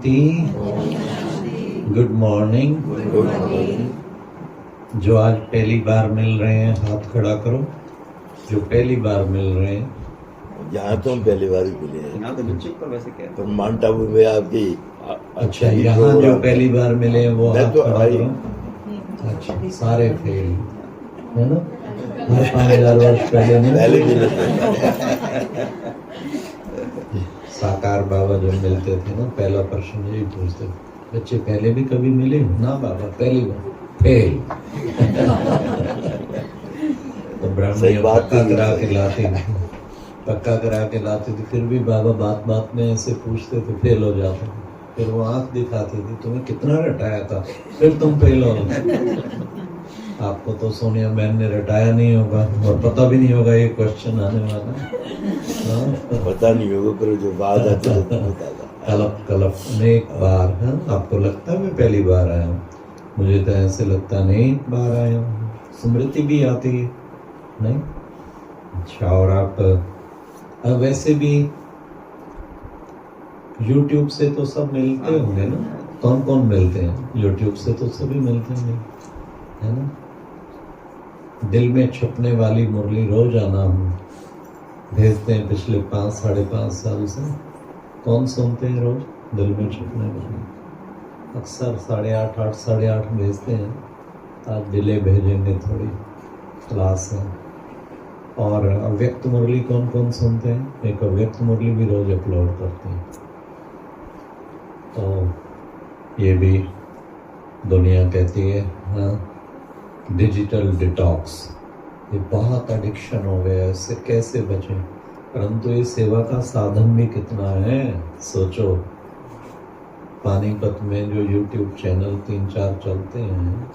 शांति। Good morning. जो आज पहली बार मिल रहे हैं हाथ खड़ा करो। जो पहली बार मिल रहे हैं। यहाँ तो हम पहली बार ही मिले हैं। यहाँ तो बिल्कुल पर वैसे क्या पर माउंट आबू में आपकी अच्छा, यहाँ जो पहली बार मिले हैं वो हाथ तो खड़ा करो। अच्छा, सारे फेल है ना। हर 5000 वर्ष पहले पहले नहीं। मिले साकार बाबा जब मिलते थे ना, पहला प्रश्न यही पूछते, बच्चे पहले भी कभी मिले? ना बाबा, पहली बार फेल। तो ब्राह्मण पक्का करा के लाते थे, पक्का करा के लाते थे, फिर भी बाबा बात बात में ऐसे पूछते थे, फेल हो जाते थे। फिर वो आंख दिखाती थी, तुम्हें कितना रटाया था, फिर तुम फेल हो गए। आपको तो सोनिया बहन ने रटाया नहीं होगा और पता भी नहीं होगा ये क्वेश्चन आने वाला है। पता नहीं होगा, पर जो बात आती है तो पता था। कलप कलप अनेक बार है। आपको लगता है मैं पहली बार आया हूँ? मुझे तो ऐसे लगता नहीं बार आया हूँ। स्मृति भी आती है नहीं। अच्छा, और आप वैसे भी YouTube से तो सब मिलते होंगे ना? कौन कौन मिलते हैं? YouTube से तो सभी मिलते होंगे है ना। दिल में छुपने वाली मुरली रोज आना हम भेजते हैं पिछले 5-5.5 साल से। कौन सुनते हैं रोज दिल में छुपने वाली? अक्सर 8:30 8:30 भेजते हैं। आज डिले भेजेंगे, थोड़ी क्लास है। और अव्यक्त मुरली कौन कौन सुनते हैं? एक अव्यक्त मुरली भी रोज अपलोड करते हैं। तो ये भी दुनिया कहती है हाँ, डिजिटल डिटॉक्स, ये बहुत एडिक्शन हो गया है, इससे कैसे बचें? परंतु ये सेवा का साधन भी कितना है सोचो। पानीपत में जो YouTube चैनल 3-4 चलते हैं,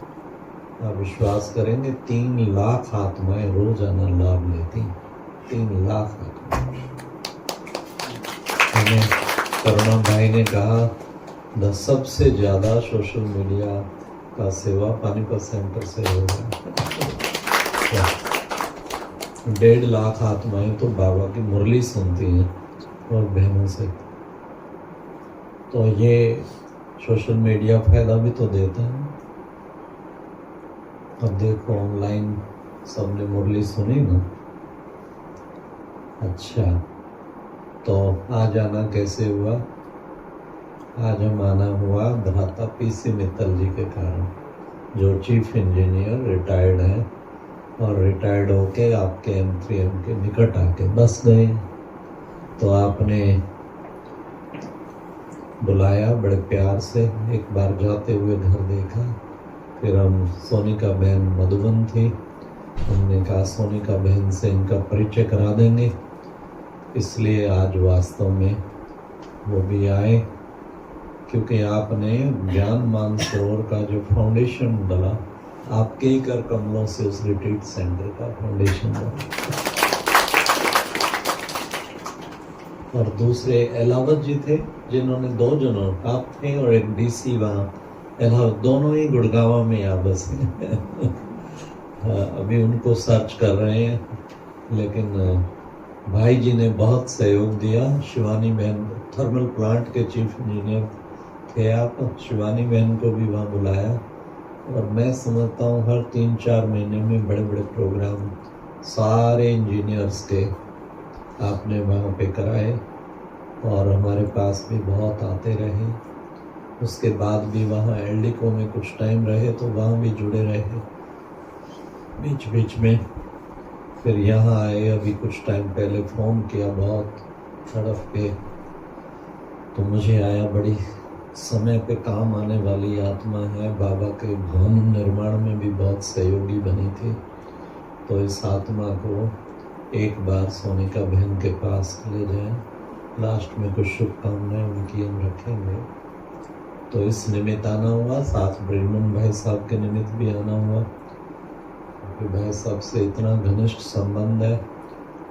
आप विश्वास करेंगे 3 लाख आत्माएं रोजाना लाभ लेती। 3 लाख आत्माएं। हमें करुणा भाई ने कहा सबसे ज्यादा सोशल मीडिया का सेवा पानीपत सेंटर से हो गया। 1.5 लाख आत्माएं तो बाबा की मुरली सुनती हैं और बहनों से। तो ये सोशल मीडिया फायदा भी तो देता है। अब देखो ऑनलाइन सबने मुरली सुनी ना। अच्छा, तो आज आना कैसे हुआ? आज हम आना हुआ भ्राता पीसी मित्तल जी के कारण, जो चीफ इंजीनियर रिटायर्ड हैं और रिटायर्ड होके आपके M3M के निकट आके बस गए। तो आपने बुलाया बड़े प्यार से, एक बार जाते हुए घर देखा। फिर हम सोनिका बहन मधुबन थी, हमने कहा सोनिका बहन से इनका परिचय करा देंगे, इसलिए आज वास्तव में वो भी आए। क्योंकि आपने ज्ञान मानसरोवर का जो फाउंडेशन डाला, आपके ही कर कमलों से उस रिट्रीट सेंटर का फाउंडेशन डाला। और दूसरे एलावत जी थे, जिन्होंने 2 जनों, आप थे और एक DC वहाँ एलावत, दोनों ही गुड़गांव में आ बस अभी उनको सर्च कर रहे हैं। लेकिन भाई जी ने बहुत सहयोग दिया। शिवानी बहन थर्मल प्लांट के चीफ इंजीनियर थे आप, शिवानी बहन को भी वहाँ बुलाया। और मैं समझता हूँ हर 3-4 महीने में बड़े बड़े प्रोग्राम सारे इंजीनियर्स के आपने वहाँ पे कराए और हमारे पास भी बहुत आते रहे। उसके बाद भी वहाँ एल्डिको में कुछ टाइम रहे तो वहाँ भी जुड़े रहे बीच बीच में। फिर यहाँ आए, अभी कुछ टाइम पहले फ़ोन किया बहुत तड़फ के, तो मुझे आया बड़ी समय पे काम आने वाली आत्मा है। बाबा के भवन निर्माण में भी बहुत सहयोगी बनी थी। तो इस आत्मा को एक बार सोनिका बहन के पास ले जाएं। लास्ट में कुछ शुभकामनाएं उनकी हम रखेंगे। तो इस निमित्त आना हुआ, साथ ब्रिजमन भाई साहब के निमित्त भी आना हुआ। क्योंकि भाई साहब से इतना घनिष्ठ संबंध है,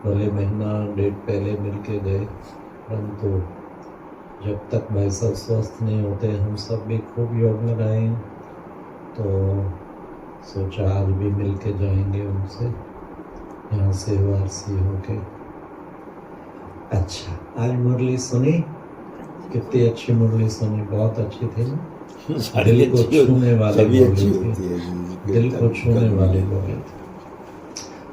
भले महीना 1.5 पहले मिल के गए, परंतु जब तक भाई साहब स्वस्थ नहीं होते हम सब भी खूब योग लगाए। तो सोचा आज भी मिल के जाएंगे उनसे, यहाँ से वारसी होके। अच्छा, आज मुरली सुनी? कितनी अच्छी मुरली सुनी, बहुत अच्छी थी ना। सारी दिल को अच्छी छूने वाली सभी अच्छी मुरली होती थी, है जी। दिल को छूने वाली कभी- मुरली थी।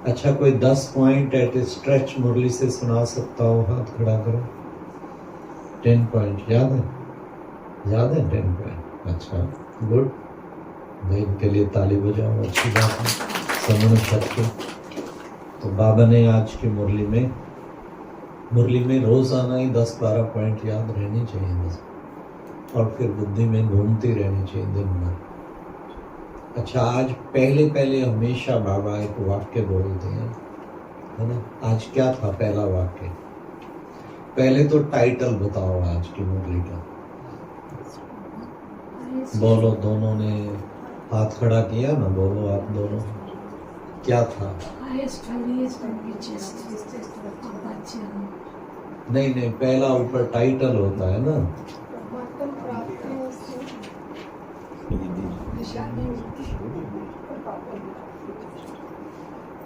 अच्छा, कोई 10 पॉइंट एट स्ट्रेच मुरली से सुना सकता हो? हाथ खड़ा करो। 10 पॉइंट याद है? याद है 10 पॉइंट? अच्छा, गुड। भाई इनके लिए ताली बजाओ, अच्छी बात है। समझ सकते। तो बाबा ने आज की मुरली में रोजाना ही 10-12 पॉइंट याद रहनी चाहिए बस, और फिर बुद्धि में घूमती रहनी चाहिए दिन भर। अच्छा, आज पहले हमेशा बाबा एक वाक्य बोलते हैं, है ना? आज क्या था पहला वाक्य? पहले तो टाइटल बताओ आज की मुरली का। बोलो, दोनों ने हाथ खड़ा किया ना, बोलो आप दोनों। क्या था? नहीं, पहला ऊपर टाइटल होता है ना।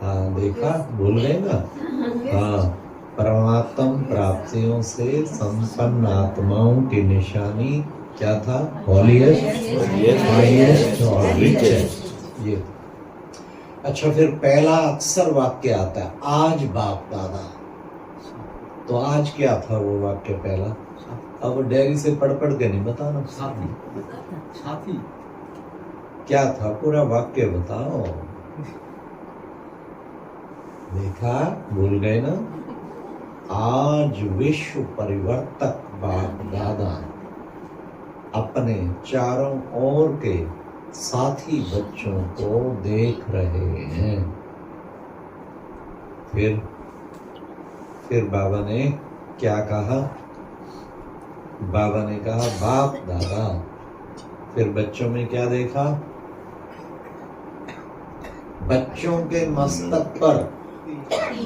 हाँ, देखा, भूल गए ना। हाँ, परमात्म प्राप्तियों से संपन्न आत्माओं की निशानी क्या था? हॉलीएस्ट, हाईएस्ट और रिचेस्ट। ये। अच्छा, फिर पहला अक्सर वाक्य आता है, आज बाप दादा। तो आज क्या था वो वाक्य पहला? अब डेयरी से पढ़ के नहीं बताना। साथी क्या था? पूरा वाक्य बताओ। देखा, भूल गए ना। आज विश्व परिवर्तक बाप दादा अपने चारों ओर के साथी बच्चों को देख रहे हैं। फिर बाबा ने क्या कहा? बाबा ने कहा बाप दादा। फिर बच्चों में क्या देखा? बच्चों के मस्तक पर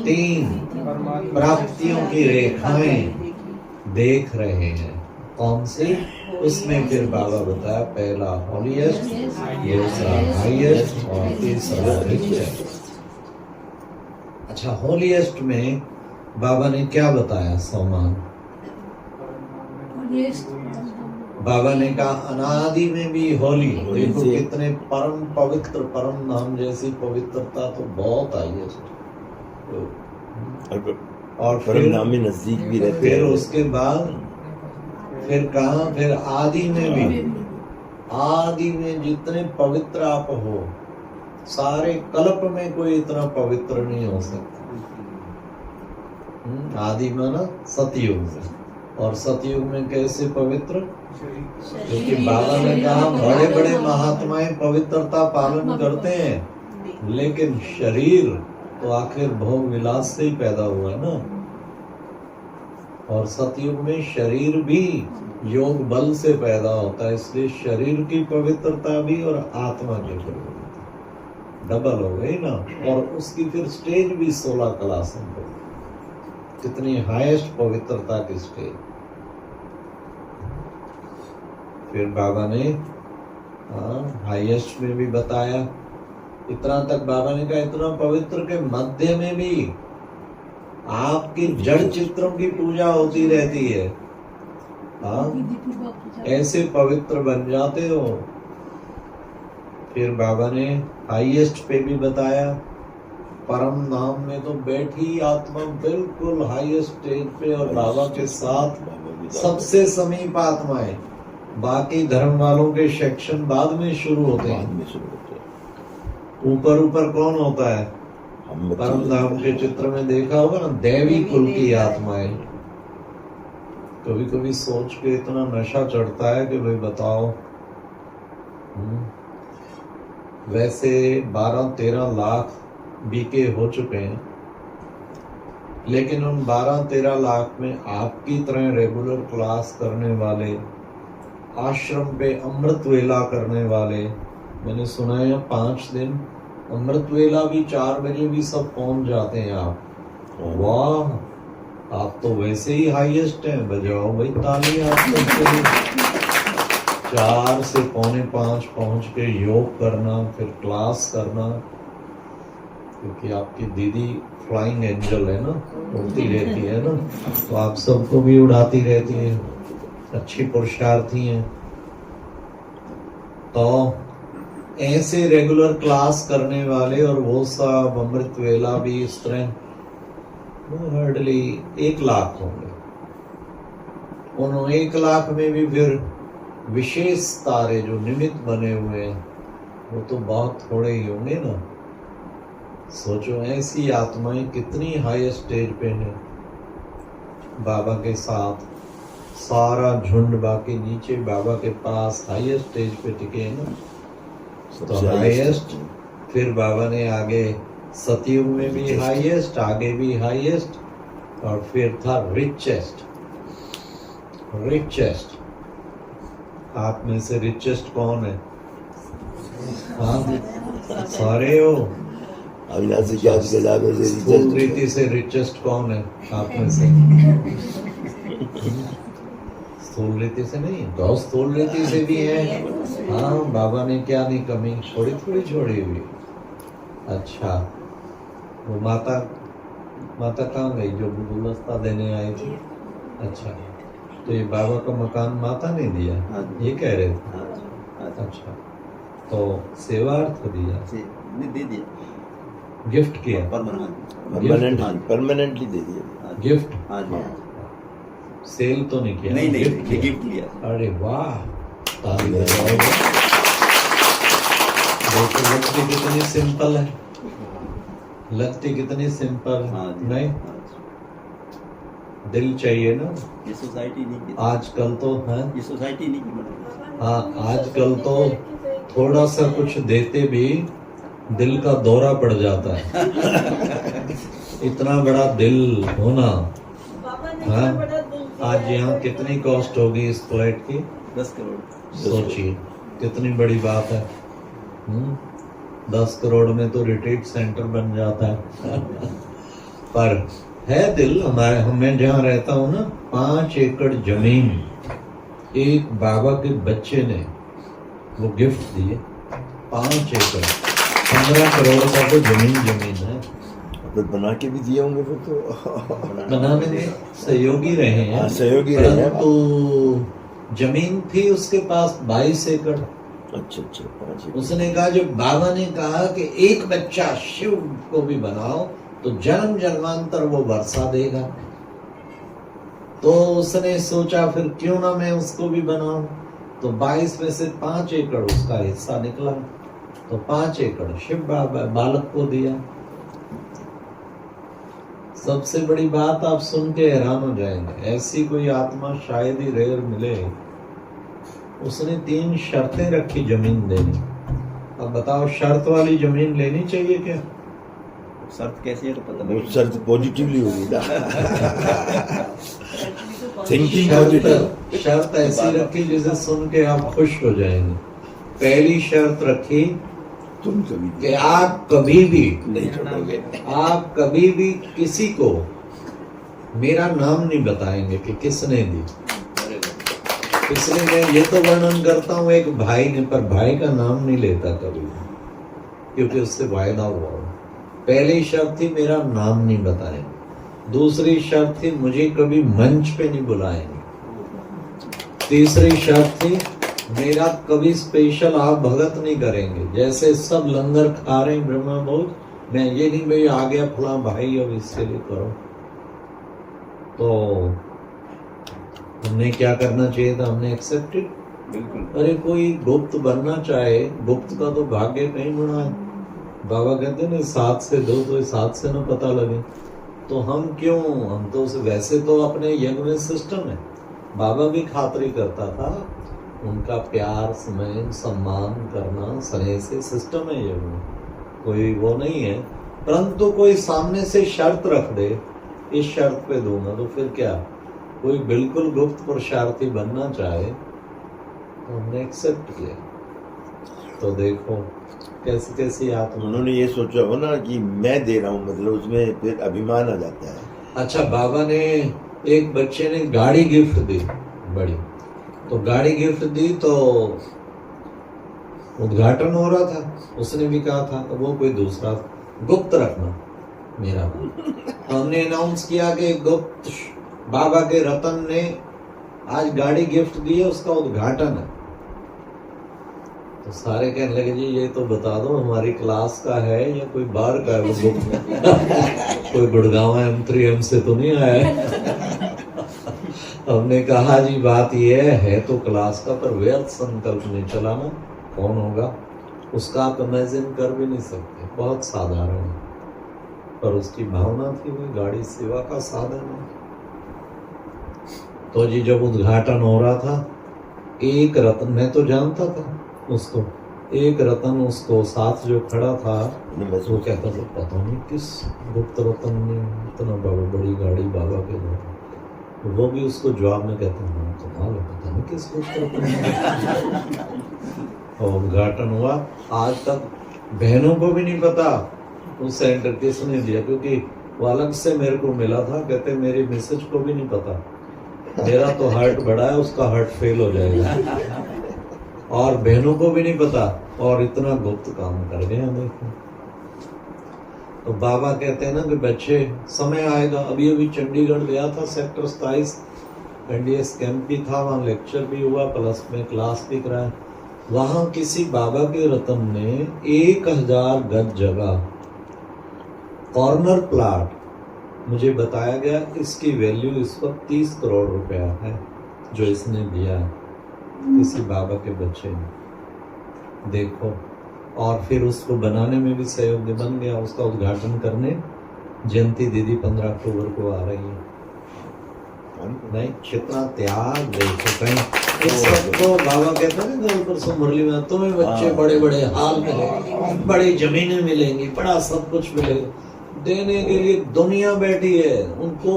3 प्राप्तियों की रेखाएं देख रहे हैं। कौन सी? उसमें फिर बाबा बताया, पहला हॉलीएस्ट, दूसरा हाईएस्ट और तीसरा रिचेस्ट। अच्छा, हॉलीएस्ट में बाबा ने क्या बताया? सम्मान। बाबा ने कहा अनादि में भी होली। देखो कितने परम पवित्र, परम नाम जैसी पवित्रता तो बहुत हाईएस्ट। और परम नाम में नजदीक भी रहते हैं। फिर उसके बाद फिर कहा, फिर आदि में भी, आदि में जितने पवित्र आप हो, सारे कल्प में कोई इतना पवित्र नहीं हो सकता। आदि में ना सतयुग में, और सतयुग में कैसे पवित्र? क्योंकि बाबा ने कहा बड़े बड़े महात्माएं पवित्रता पालन करते हैं, लेकिन शरीर तो आखिर भोग विलास से ही पैदा हुआ है ना। और सतयुग में शरीर भी योग बल से पैदा होता है, इसलिए शरीर की पवित्रता भी और आत्मा की पवित्रता डबल हो गई ना। और उसकी फिर स्टेज भी 16 क्लास है। कितनी हाईएस्ट पवित्रता की स्टेज। फिर बाबा ने हाईएस्ट में भी बताया। इतना तक बाबा ने कहा, इतना पवित्र के मध्य में भी आपकी जड़ चित्रों की पूजा होती रहती है। ऐसे पवित्र बन जाते हो। फिर बाबा ने हाईएस्ट पे भी बताया, परम नाम में तो बैठी आत्मा बिल्कुल हाईएस्ट स्टेज पे, और बाबा के साथ सबसे समीप आत्माएं। बाकी धर्म वालों के सेक्शन बाद में शुरू होते हैं। ऊपर ऊपर कौन होता है? परम धाम के चित्र में देखा होगा ना, देवी कुल की आत्माएं। कभी कभी सोच के इतना नशा चढ़ता है कि भाई बताओ। वैसे 12-13 लाख बीके हो चुके हैं, लेकिन उन 12-13 लाख में आपकी तरह रेगुलर क्लास करने वाले, आश्रम पे अमृत वेला करने वाले, मैंने सुना है 5 दिन अमृत वेला भी 4 बजे भी सब पहुंच जाते हैं। आप वाह, आप तो वैसे ही हाईएस्ट हैं। बजाओ भाई ताली आप सबके लिए। 4 से 4:45 पहुंच के योग करना, फिर क्लास करना, क्योंकि आपकी दीदी फ्लाइंग एंजल है ना, उड़ती रहती है ना, तो आप सबको भी उड़ाती रहती है। अच्छी पुरुषार्थी हैं। तो ऐसे रेगुलर क्लास करने वाले और वो सब अमृत वेला भी इस तरह हार्डली 1 लाख होंगे। उन 1 लाख में भी फिर विशेष तारे जो निमित्त बने हुए हैं वो तो बहुत थोड़े ही होंगे ना। सोचो ऐसी आत्माएं कितनी हाई स्टेज पे हैं बाबा के साथ, सारा झुंड बाकी नीचे बाबा के पास हाई स्टेज पे टिके हैं ना। तो सबसे हाईएस्ट, फिर बाबा ने आगे सतयुग में भी हाईएस्ट, आगे भी हाईएस्ट, और फिर था रिचेस्ट। रिचेस्ट, आप में से रिचेस्ट कौन है? हाँ, सारे हो। अविनाशी के आज के जाकर से स्थूल रीति से रिचेस्ट कौन है आप में से? स्थूल रीति से नहीं, तो स्थूल रीति से भी है। हाँ, बाबा ने क्या नहीं कमी थोड़ी थोड़ी छोड़ी हुई। अच्छा, वो माता कहाँ गई जो गुलदस्ता देने आई थी? अच्छा, तो ये बाबा का मकान माता ने दिया, ये कह रहे थे? अच्छा, तो सेवार्थ दिया, दे दिया, गिफ्ट किया, परमानेंटली दे दिया गिफ्ट। हाँ जी, सेल तो नहीं किया? नहीं गिफ्ट किया। गिफ्ट लिया। अरे वाह, ताली बजाओ। देखो लगती कितनी सिंपल है, लगती कितनी सिंपल हाँ है। जी, नहीं, हाँ दिल चाहिए ना। जी। ये सोसाइटी नहीं की, आजकल तो है, ये सोसाइटी नहीं की मतलब। हाँ आजकल तो थोड़ा सा कुछ देते भी दिल का दौरा पड़ जाता है। इतना बड़ा दिल होना। हाँ, आज यहाँ कितनी कॉस्ट होगी इस फ्लैट की? 10 करोड़। सोचिए कितनी बड़ी बात है। 10 करोड़ में तो रिट्रीट सेंटर बन जाता है। पर है दिल हमारे, मैं जहाँ रहता हूँ ना, 5 एकड़ जमीन एक बाबा के बच्चे ने वो गिफ्ट दिए। 5 एकड़, 15 करोड़ का तो जमीन है। फिर बना के भी दिए होंगे फिर तो। बनाने में सहयोगी रहे हैं, हाँ, सहयोगी रहे हैं। परंतु जमीन थी उसके पास 22 एकड़। अच्छा, 5 एकड़। उसने कहा, जब बाबा ने कहा कि एक बच्चा शिव को भी बनाओ तो जन्म जन्मांतर वो वर्षा देगा, तो उसने सोचा फिर क्यों ना मैं उसको भी बनाऊं। तो 22 में से 5 एकड़ उसका हिस्सा निकला, तो 5 एकड़ शिव बालक को दिया। सबसे बड़ी बात आप सुन के हैरान हो जाएंगे, ऐसी कोई आत्मा शायद ही रेयर मिले। उसने 3 शर्तें रखी जमीन देने। अब बताओ, शर्त वाली जमीन लेनी चाहिए क्या? शर्त कैसी है तो पता वो नहीं। शर्त पॉजिटिवली होगी ना। थिंकिंग शर्त ऐसी रखी जिसे सुन के आप खुश हो जाएंगे। पहली शर्त रखी तुम कभी कि आप कभी भी नहीं छोड़ोगे। आप कभी भी किसी को मेरा नाम नहीं बताएंगे कि किसने दी। इसलिए मैं ये तो वर्णन करता हूँ एक भाई ने, पर भाई का नाम नहीं लेता कभी, क्योंकि उससे वायदा हुआ। पहली शर्त थी मेरा नाम नहीं बताएंगे। दूसरी शर्त थी मुझे कभी मंच पे नहीं बुलाएंगे। तीसरी शर्त थी मेरा कभी स्पेशल आप भगत नहीं करेंगे, जैसे सब लंगर खा रहे हैं ब्रह्मा बहुत, मैं ये नहीं भाई आ गया फला भाई अब इसके लिए करो। तो हमने क्या करना चाहिए था? हमने एक्सेप्टेड। बिल्कुल। अरे कोई गुप्त बनना चाहे, गुप्त का तो भाग्य नहीं बना है। बाबा कहते ना 7 से 2 तो 7 से ना पता लगे। तो हम क्यों, हम तो वैसे तो अपने यज्ञ में सिस्टम है। बाबा भी खातरी करता था, उनका प्यार स्नेह सम्मान करना स्नेह से सिस्टम है यज्ञ में, कोई वो नहीं है। परंतु कोई सामने से शर्त रख दे, इस शर्त पे दूंगा, तो फिर क्या? कोई बिल्कुल गुप्त पुरुषार्थी बनना चाहे तो हमने एक्सेप्ट किया। तो देखो कैसी कैसी आत्मा। उन्होंने ये सोचा हो ना कि मैं दे रहा हूँ, मतलब उसमें फिर अभिमान आ जाता है। अच्छा, बाबा ने एक बच्चे ने गाड़ी गिफ्ट दी बड़ी, तो गाड़ी गिफ्ट दी तो उद्घाटन हो रहा था, उसने भी कहा था कि वो कोई दूसरा गुप्त रखना मेरा। तो हमने अनाउंस किया कि गुप्त बाबा के रतन ने आज गाड़ी गिफ्ट दी है, उसका उद्घाटन है। तो सारे कहने लगे जी ये तो बता दो हमारी क्लास का है या कोई बाहर का है वो बुक कोई गुड़गांव M3M से तो नहीं आया है। हमने कहा जी बात ये है तो क्लास का, पर व्यर्थ संकल्प नहीं चलाना। कौन होगा उसका आप इमेजिन कर भी नहीं सकते, बहुत साधारण है, पर उसकी भावना थी वो गाड़ी सेवा का साधन है। तो जी जब उद्घाटन हो रहा था, एक रतन, मैं तो जानता था उसको, एक रतन उसको साथ जो खड़ा था वो कहता था पता नहीं किस गुप्त रतन ने इतना बड़ी गाड़ी बाबा के द्वारा, वो भी उसको जवाब में कहता हूँ कमाल है, पता नहीं किस गुप्त रतन ने। और उद्घाटन हुआ, आज तक बहनों को भी नहीं पता उस सेंटर किसने दिया, क्योंकि वो अलग से मेरे को मिला था। कहते मेरी मिसेज को भी नहीं पता, मेरा तो हार्ट बड़ा है, उसका हार्ट फेल हो जाएगा। और बहनों को भी नहीं पता, और इतना गुप्त काम कर गए हैं। देखो तो बाबा कहते हैं ना कि बच्चे समय आएगा। अभी अभी चंडीगढ़ गया था, सेक्टर 27 NDS कैंप भी था, वहाँ लेक्चर भी हुआ, प्लस में क्लास भी कराया। वहाँ किसी बाबा के रतन ने 1000 गज जगह कॉर्नर प्लाट, मुझे बताया गया इसकी वैल्यू इस वक्त 30 करोड़ रुपया है जो इसने दिया है किसी बाबा के बच्चे ने। देखो, और फिर उसको बनाने में भी सहयोग बन गया। उसका उद्घाटन करने जयंती दीदी 15 अक्टूबर को आ रही है। नहीं, कितना त्याग देखो कहीं। इस सबको बाबा कहते हैं ना परसों मुरली में, तुम्हें बच्चे बड़े बड़े हाल मिलेंगे, बड़ी जमीनें मिलेंगी, बड़ा सब कुछ मिलेगा। देने के लिए दुनिया बैठी है, उनको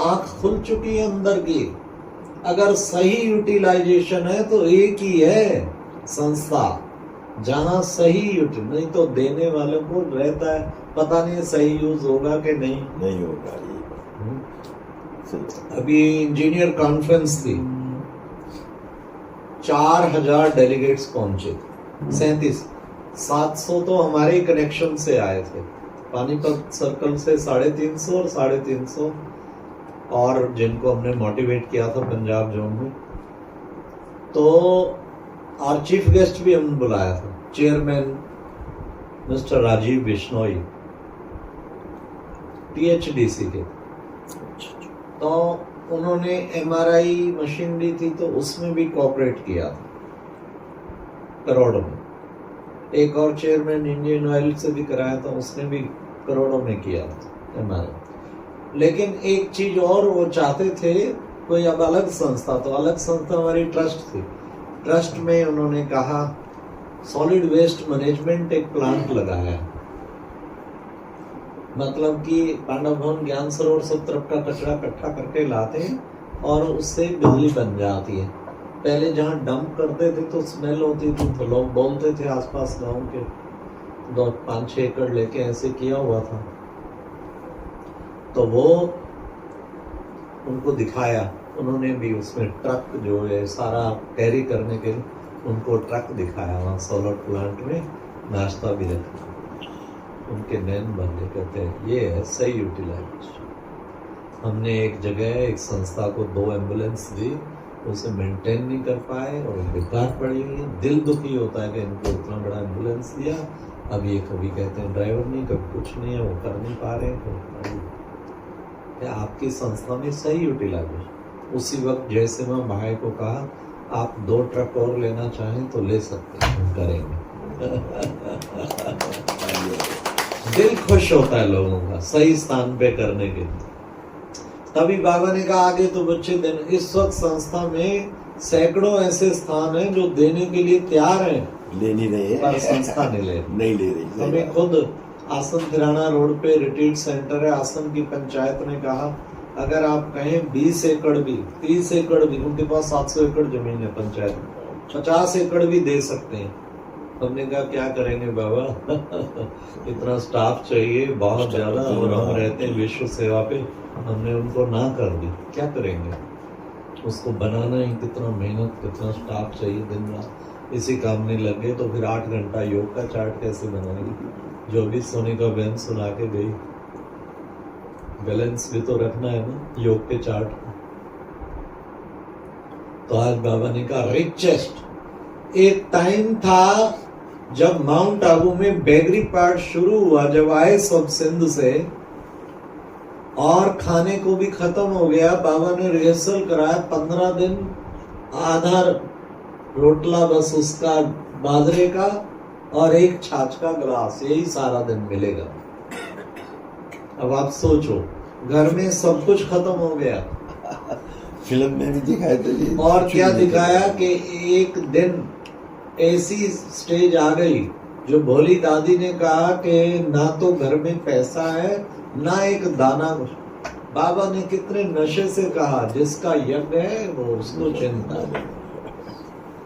आंख खुल चुकी है अंदर की। अगर सही यूटिलाइजेशन है तो एक ही है संस्था जहां सही नहीं तो देने वाले को रहता है पता नहीं सही यूज होगा कि नहीं होगा। अभी इंजीनियर कॉन्फ्रेंस थी, 4000 डेलीगेट्स पहुंचे, 700 तो हमारे कनेक्शन से आए थे, पानीपत सर्कल से 350 और 350, और जिनको हमने मोटिवेट किया था पंजाब जोन में। तो और चीफ गेस्ट भी हमने बुलाया था, chairman mister Rajiv Bishnoi THDC के। तो उन्होंने MRI मशीन ली थी तो उसमें भी कोऑपरेट किया था करोड़ों में। एक और चेयरमैन इंडियन ऑयल से भी कराया था, उसने भी करोड़ों में किया था MRI। लेकिन एक चीज और वो चाहते थे, कोई अब अलग संस्था, तो अलग संस्था हमारी ट्रस्ट थी। ट्रस्ट में उन्होंने कहा सॉलिड वेस्ट मैनेजमेंट एक प्लांट लगाया, मतलब कि पांडव भवन ज्ञान सरोवर सब तरफ का कचरा इकट्ठा करके लाते हैं और उससे बिजली बन जाती है। पहले जहाँ डंप करते थे तो स्मेल होती थी, तो लोग बोलते थे आसपास गांव के, 5-6 एकड़ लेके ऐसे किया हुआ था। तो वो उनको दिखाया, उन्होंने भी उसमें ट्रक जो है सारा कैरी करने के लिए उनको ट्रक दिखाया, वहाँ सोलर प्लांट में नाश्ता भी रखा। उनके नैन बंदे कहते हैं ये है सही यूटिलाइजेशन। हमने एक जगह एक संस्था को 2 एम्बुलेंस दी, उसे मेंटेन नहीं कर पाए और बेकार पड़ी हुई है। दिल दुखी होता है कि इनको इतना बड़ा एम्बुलेंस दिया, अब ये कभी कहते हैं ड्राइवर नहीं, कभी कुछ नहीं है, वो कर नहीं पा रहे हैं। आपकी संस्था में सही यूटिलाइजेशन। उसी वक्त जैसे मैं भाई को कहा आप 2 ट्रक और लेना चाहें तो ले सकते हैं, हम करेंगे। दिल खुश होता है लोगों का सही स्थान पे करने के लिए। तभी बाबा ने कहा आगे तो बच्चे देने। इस वक्त संस्था में सैकड़ों ऐसे स्थान हैं जो देने के लिए तैयार हैं, ले नहीं रहे हैं, पर संस्था नहीं ले रही। हमें खुद आसन तिराना रोड पे रिट्रीट सेंटर है, आसन की पंचायत ने कहा अगर आप कहें 20 एकड़ भी 30 एकड़ भी, उनके पास 700 एकड़ जमीन है पंचायत में, 50 एकड़ भी दे सकते हैं। हमने कहा क्या करेंगे बाबा इतना स्टाफ चाहिए बहुत ज्यादा, और हम रहते हैं विश्व सेवा पे। हमने उनको ना कर दी, क्या करेंगे, उसको बनाना ही कितना मेहनत, कितना स्टाफ चाहिए, दिन रात इसी काम में लग गए। तो फिर 8 घंटा योग का चार्ट कैसे बनाएगी, जो भी सोने का बहन सुना के गई, बैलेंस भी तो रखना है ना योग के चार्ट। तो आज बाबा ने कहा रिचेस्ट। एक टाइम था जब माउंट आबू में बेगरी पार्ट शुरू हुआ, जब आए सब सिंध से और खाने को भी खत्म हो गया, बाबा ने रिहर्सल कराया 15 दिन, आधा रोटला बस उसका बाजरे का और एक छाछ का गिलास, यही सारा दिन मिलेगा। अब आप सोचो, घर में सब कुछ खत्म हो गया। फिल्म में भी दिखाया था जी। और क्या दिखाया कि एक दिन ऐसी स्टेज आ गई जो भोली दादी ने कहा कि ना तो घर में पैसा है ना एक दाना। बाबा ने कितने नशे से कहा, जिसका यज्ञ है वो उसको चिंता है।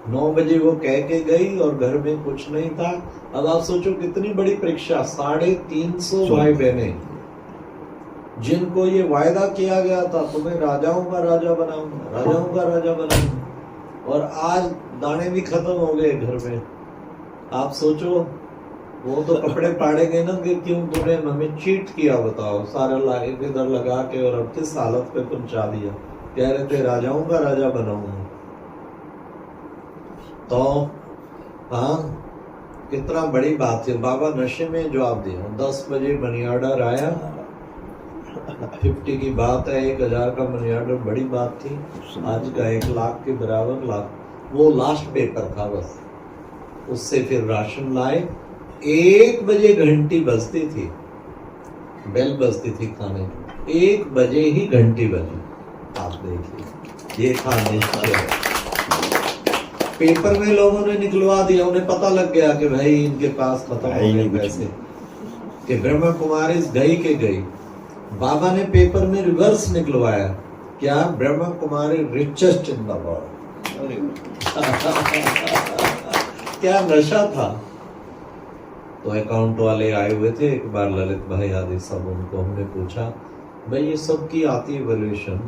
9 बजे वो कह के गई और घर में कुछ नहीं था। अब आप सोचो कितनी बड़ी परीक्षा, 350 भाई बहने जिनको ये वायदा किया गया था, तुम्हें राजाओं का राजा बनाऊंगा, राजाओं का राजा बनाऊंगा, और आज दाने भी खत्म हो गए घर में। आप सोचो, वो तो कपड़े पाड़ेंगे ना कि क्यों तूने हमें चीट किया, बताओ, सारा लाइफ इधर लगा के और अब किस हालत पे पहुंचा दिया। कह रहे थे राजाओं का राजा बनाऊंगा। तो हाँ, कितना बड़ी बात है। बाबा नशे में जवाब दिया। 10 बजे मनी ऑर्डर आया, 50 की बात है, 1000 का मनी ऑर्डर बड़ी बात थी। आज का 1 लाख के बराबर, लाख वो लास्ट पेपर था बस। उससे फिर राशन लाए। 1 बजे घंटी बजती थी, बेल बजती थी खाने की, 1 बजे ही घंटी बजी। आप देखिए, ये था निश्चय। पेपर में लोगों ने निकलवा दिया, उन्हें पता लग गया कि भाई इनके पास खत्म हो गए पैसे, कि ब्रह्मा कुमारी गई के गई। बाबा ने पेपर में रिवर्स निकलवाया, क्या Brahma Kumari richest in the world. क्या नशा था। तो अकाउंट वाले आए हुए थे एक बार, ललित भाई आदि सब, उनको हमने पूछा भाई ये सब की आती है वैल्यूएशन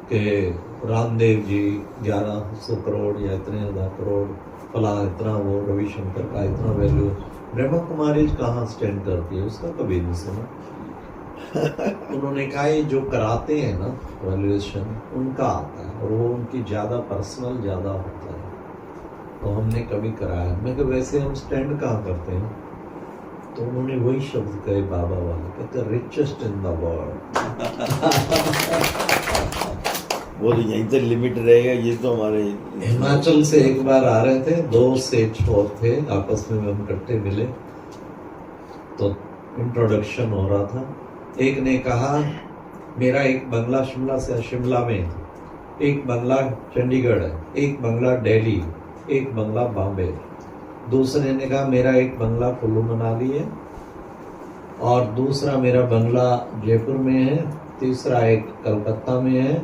के रामदेव जी 1100 करोड़ या इतने 1000 करोड़, फला इतना, वो रविशंकर का इतना वैल्यू, ब्रह्मा कुमारी कहाँ स्टैंड करती है, उसका कभी नहीं सुना। उन्होंने कहा ये जो कराते हैं ना वैल्यूएशन, उनका आता है और वो उनकी ज्यादा पर्सनल ज्यादा होता है। तो हमने कभी कराया। मैं कहा वैसे हम स्टैंड कहाँ करते हैं, तो उन्होंने वही शब्द कहे बाबा वाले, कहते रिचेस्ट इन द वर्ल्ड। वो तो यहीं तक लिमिट रहेगा। ये तो हमारे हिमाचल से एक बार आ रहे थे, 2 सेठ और थे, आपस में हम इकट्ठे मिले, तो इंट्रोडक्शन हो रहा था। एक ने कहा मेरा एक बंगला शिमला में, एक बंगला चंडीगढ़ है, एक बंगला दिल्ली, एक बंगला बॉम्बे। दूसरे ने कहा मेरा एक बंगला कुल्लू मनाली है, और दूसरा मेरा बंगला जयपुर में है, तीसरा एक कलकत्ता में है,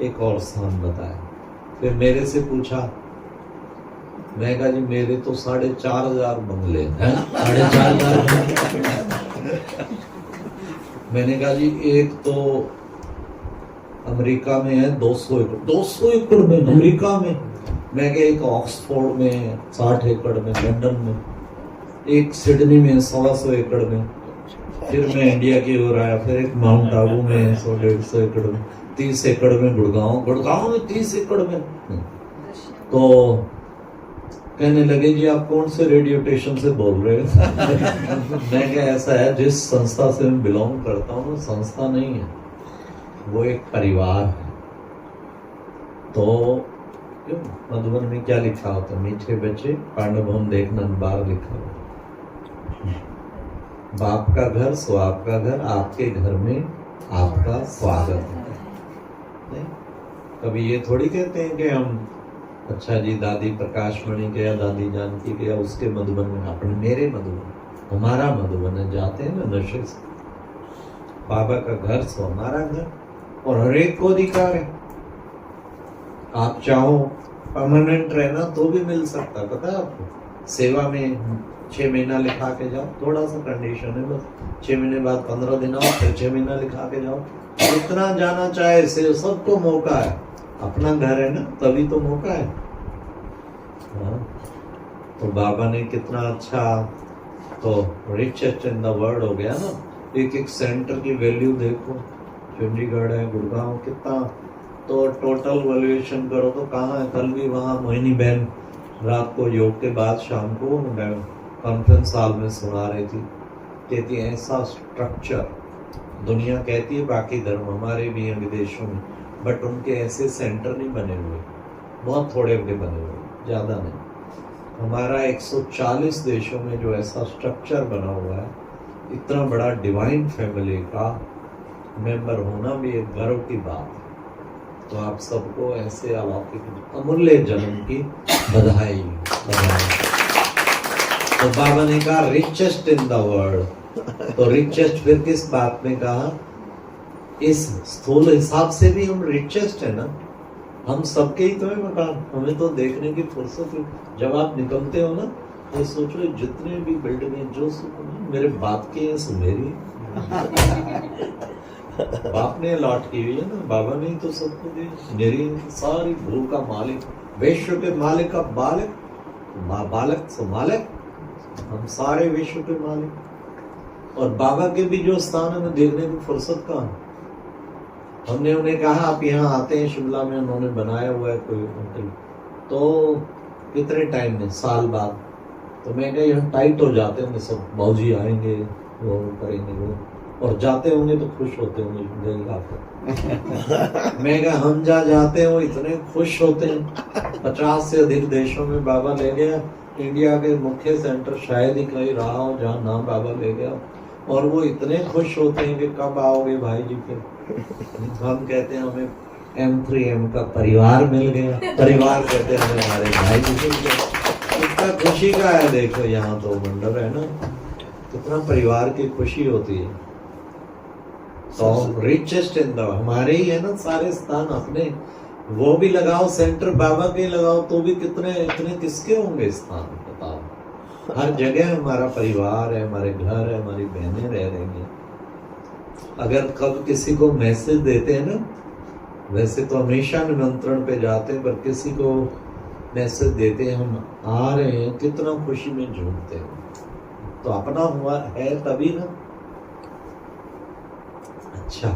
एक और स्थान बताया। फिर मेरे से पूछा, मैं कहा जी मेरे तो 4500 बंगले हैं। 4500। मैंने कहा जी एक तो अमेरिका में है 200 एकड़, 200 एकड़ में अमेरिका में। मैं क्या, एक ऑक्सफोर्ड में 60 एकड़ में, लंदन में, एक सिडनी में 100 एकड़ में, फिर मैं इंडिया की ओर आया, फिर एक माउंट आबू में 100-150 एकड़ में, 30 एकड़ में गुड़गांव में 30 एकड़ में। तो कहने लगे जी आप कौन से रेडियो स्टेशन से बोल रहे हो। मैं क्या, ऐसा है जिस संस्था से मैं बिलोंग करता हूँ, संस्था नहीं है, वो एक परिवार है। तो क्यों मधुबन में क्या लिखा होता, मीठे बच्चे पांडव भवन देखना, बार लिखा होता, बाप का घर सो आपका घर, आपके घर में आपका स्वागत है। नहीं? कभी ये थोड़ी कहते हैं कि हम अच्छा जी दादी प्रकाश मणि के या दादी जानकी के या उसके मधुबन में, अपने मेरे मधुबन, हमारा मधुबन है, जाते हैं ना नशे से। बाबा का घर सो हमारा घर, और हर एक को अधिकार है। आप चाहो परमानेंट रहना तो भी मिल सकता है, पता है आपको। सेवा में 6 महीना लिखा के जाओ, थोड़ा सा कंडीशन है बस, 6 महीने बाद 15 दिन आओ, फिर 6 महीना लिखा के जाओ, जितना जाना चाहे से सबको मौका है। अपना घर है ना, तभी तो मौका है। हाँ? तो बाबा ने कितना अच्छा, तो रिचेस्ट इन द वर्ल्ड हो गया ना। एक एक सेंटर की वैल्यू देखो, चंडीगढ़ है, गुड़गांव, कितना तो टोटल वैल्यूएशन करो तो कहाँ है। कल भी वहाँ मोहिनी बहन रात को योग के बाद शाम को कॉन्फ्रेंस हॉल में सुना रही थी, कहती है ऐसा स्ट्रक्चर दुनिया कहती है, बाकी धर्म हमारे भी हैं विदेशों में, बट उनके ऐसे सेंटर नहीं बने हुए, बहुत थोड़े उनके बने हुए, ज़्यादा नहीं। हमारा 140 देशों में जो ऐसा स्ट्रक्चर बना हुआ है, इतना बड़ा डिवाइन फैमिली का मेंबर होना भी एक गर्व की बात है। तो आप सबको ऐसे अलौकिक अमूल्य जन्म की बधाई बधाई। तो बाबा ने कहा रिचेस्ट इन द वर्ल्ड, तो रिचेस्ट फिर किस बात में कहा, इस स्थूल हिसाब से भी हम रिचेस्ट है ना, हम सबके ही तो है मकान, हमें तो देखने की फुर्सत है। जब आप निकलते हो ना तो सोचो जितने भी बिल्डिंग जो मेरे बाप के हैं सो मेरी बाप ने अलॉट की हुई है ना, बाबा ने तो सबको दी, मेरी सारी भू का मालिक, विश्व के मालिक का बालक, बालक सो मालिक, हम सारे विश्व के मालिक। और बाबा के भी जो स्थान है में देखने की फुर्सत कहाँ। हमने उन्हें कहा आप यहाँ आते हैं, शिमला में उन्होंने बनाया हुआ है कोई होटल, तो कितने टाइम में, साल बाद, तो मैं कहा यहाँ टाइट हो जाते होंगे सब, मौजी आएंगे वो करेंगे वो, और जाते होंगे तो खुश होते होंगे मैं कहा हम जहाँ जाते हैं वो इतने खुश होते हैं। 50 से अधिक देशों में बाबा ले गया, इंडिया के मुख्य सेंटर शायद ही कहीं रहा हो जहाँ नाम बाबा ले गया, और वो इतने खुश होते हैं कि कब आओगे भाई जी फिर। हम कहते हैं हमें M3M का परिवार मिल गया, परिवार कहते हैं हमें हमारे भाई जी मिल गया, इतना खुशी का है। देखो यहाँ तो मंडप है ना, कितना परिवार की खुशी होती है। तो रिचेस्ट इन द, हमारे ही है ना सारे स्थान अपने, वो भी लगाओ सेंटर बाबा के लगाओ तो भी कितने इतने किसके होंगे स्थान, बताओ। हर जगह हमारा परिवार है, हमारे घर है, हमारी बहनें रह रही हैं। अगर कब किसी को मैसेज देते हैं ना, वैसे तो हमेशा निमंत्रण पे जाते हैं, पर किसी को मैसेज देते हैं हम आ रहे हैं, कितना खुशी में झूमते हैं। तो अपना हुआ है तभी ना। अच्छा,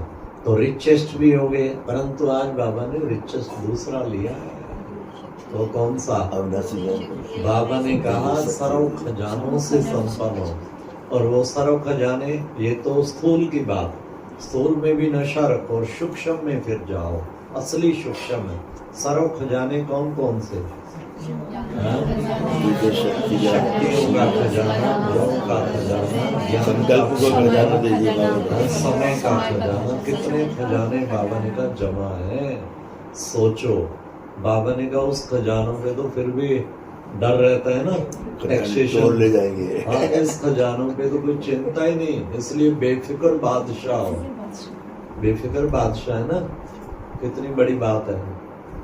तो रिचेस्ट भी हो गए, परंतु आज बाबा ने रिचेस्ट दूसरा लिया है। तो कौन सा? बाबा ने कहा सर्व खजानों से संपन्न हो, और वो सर्व खजाने, ये तो स्थूल की बात, स्थूल में भी नशा रखो और सूक्ष्म में फिर जाओ, असली सूक्ष्म में सर्व खजाने कौन कौन से? शक्तियों का खजाना, गुणों का खजाना, ज्ञान का खजाना, समय का खजाना, कितने खजाने बाबा ने कहा जमा है। सोचो, बाबा ने कहा उस खजानों पे तो फिर भी डर रहता है ना, टैक्सेशन ले जाएंगे। हाँ, इस खजानों पे तो कोई चिंता ही नहीं, इसलिए बेफिक्र बादशाह हो। बेफिक्र बादशाह है ना, कितनी बड़ी बात है,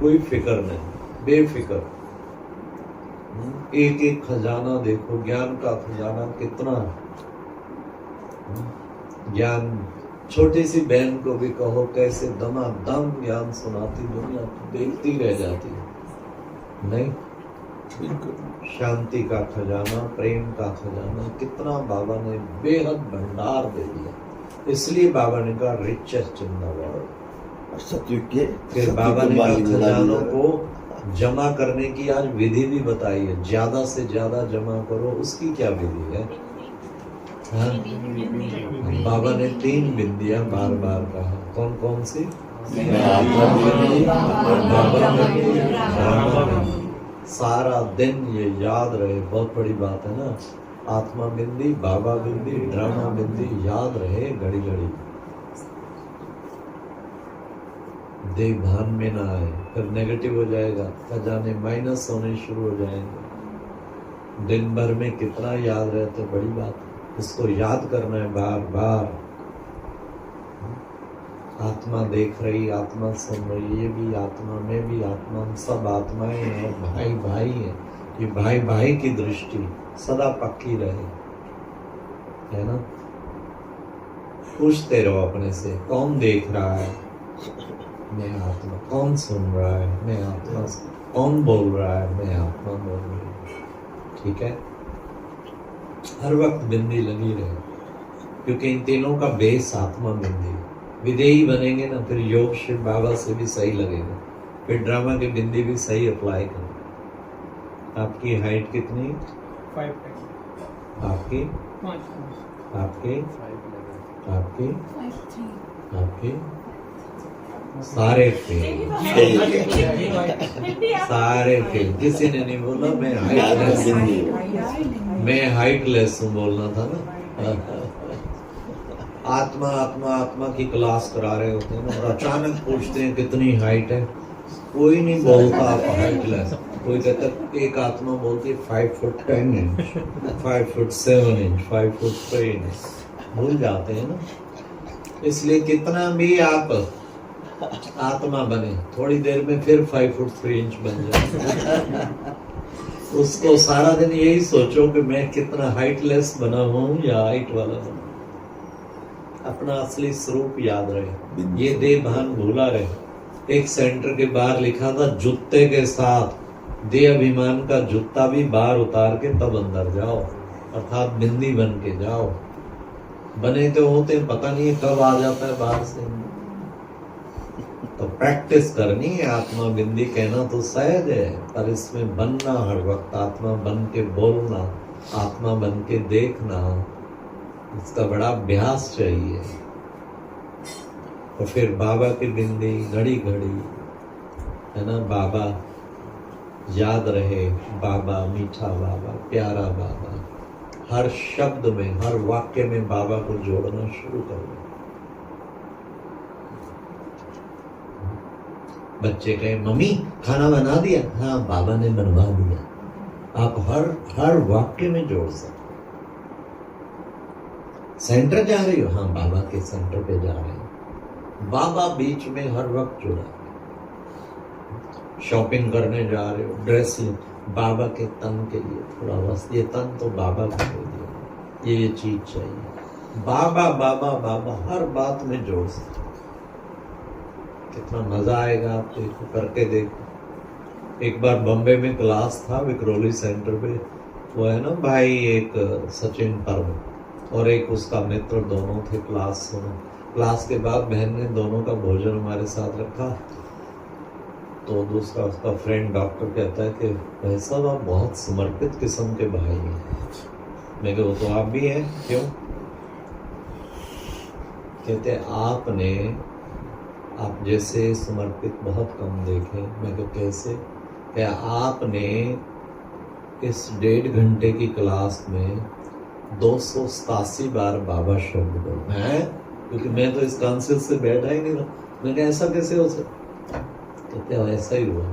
कोई फिक्र नहीं, बेफिक्र। एक एक खजाना देखो, ज्ञान का खजाना कितना, ज्ञान। छोटी सी बहन को भी कहो कैसे दमादम ज्ञान सुनाती, दुनिया देखती रह जाती है। नहीं, शांति का खजाना, प्रेम का खजाना, कितना बाबा ने बेहद भंडार दे दिया। इसलिए बाबा ने कहा रिचेस्ट इन द वर्ल्ड। फिर बाबा ने कहा खजानों को जमा करने की आज विधि भी बताई है, ज्यादा से ज्यादा जमा करो, उसकी क्या विधि है? हाँ? बाबा ने 3 बिंदियां बार बार कहा, कौन कौन सी? सारा दिन ये याद रहे, बहुत बड़ी बात है ना। आत्मा बिंदी, बाबा बिंदी, ड्रामा बिंदी याद रहे घड़ी घड़ी, देह भान में ना आए, फिर नेगेटिव हो जाएगा, खजाने माइनस होने शुरू हो जाएंगे। दिन भर में कितना याद रहता, बड़ी बात, इसको याद करना है बार बार। आत्मा देख रही, आत्मा सुन रही, ये भी आत्मा, मैं भी आत्मा, हम सब आत्माएं हैं, भाई भाई है। ये भाई भाई की दृष्टि सदा पक्की रहे, है ना। पूछते रहो अपने से, कौन देख रहा है? मैं आत्मा। कौन सुन रहा है? मैं आत्मा। कौन बोल रहा है? मैं आत्मा बोल रही हूँ। ठीक है, हर वक्त बिंदी लगी रहे, क्योंकि इन तीनों का बेस आत्मा बिंदी। विदेही बनेंगे ना, फिर योग शिव बाबा से भी सही लगेगा, फिर ड्रामा की बिंदी भी सही अप्लाई करो। आपकी हाइट कितनी? 5 आपकी? 5 आपकी? आपकी? आपकी? सारे फेल, सारे फेल। किसी ने नहीं बोला मैं हाइटलेस हूँ, मैं हाइटलेस हूँ बोलना था ना। आत्मा आत्मा आत्मा की क्लास करा रहे होते हैं ना, और अचानक पूछते हैं कितनी हाइट है, कोई नहीं बोलता आप हाइटलेस। कोई कहता है, एक आत्मा बोलती है 5 foot 10 inch, 5 foot 7 inch, 5 foot 3 inch, भूल जाते हैं ना। इसलिए कितना भी आप आत्मा बने, थोड़ी देर में फिर 5 फुट 3 इंच बन जाए। उसको सारा दिन यही सोचो कि मैं कितना हाइटलेस बना हूं या हाइट वाला बना। अपना असली स्वरूप याद रहे, ये देह भान भूला रहे। एक सेंटर के बाहर लिखा था, जूते के साथ देह अभिमान का जूता भी बाहर उतार के तब अंदर जाओ, अर्थात बिंदी बन के जाओ। बने तो होते, पता नहीं कब आ जाता है बाहर से। तो प्रैक्टिस करनी है। आत्मा बिंदी कहना तो सहज है, पर इसमें बनना हर वक्त, आत्मा बन के बोलना, आत्मा बन के देखना, इसका बड़ा अभ्यास चाहिए। तो फिर बाबा की बिंदी घड़ी घड़ी है ना, बाबा याद रहे, बाबा मीठा बाबा, प्यारा बाबा। हर शब्द में, हर वाक्य में बाबा को जोड़ना शुरू करो। बच्चे कहे मम्मी खाना बना दिया, हाँ बाबा ने बनवा दिया। आप हर वाक्य में जोड़ सकते। सेंटर जा रही हो, हाँ बाबा के सेंटर पे जा रहे हो। बाबा बीच में हर वक्त जुड़ा है। शॉपिंग करने जा रहे हो, ड्रेस बाबा के तन के लिए थोड़ा, बस ये तन तो बाबा को दे दिया, ये चीज चाहिए। बाबा बाबा बाबा हर बात में जोड़ सकते। कितना मजा आएगा, आप देखो, करके देखो। एक बार बॉम्बे में क्लास था विक्रोली सेंटर पे, वो है ना भाई एक सचिन पर्व और एक उसका मित्र, दोनों थे क्लास में। क्लास के बाद बहन ने दोनों का भोजन हमारे साथ रखा, तो दूसरा उसका फ्रेंड डॉक्टर कहता है कि भाई साहब आप बहुत समर्पित किस्म के भाई हैं। मैं कहा वो तो आप भी हैं, क्यों? कहते आपने आप जैसे समर्पित बहुत कम देखे। मैं कहा कैसे? क्या आपने इस 1.5 घंटे की क्लास में 287 बार बाबा शब्द बोला है, क्योंकि मैं तो इस कॉन्शियस से बैठा ही नहीं था। मैं कहा ऐसा कैसे हो सकता? कहते ऐसा ही हुआ।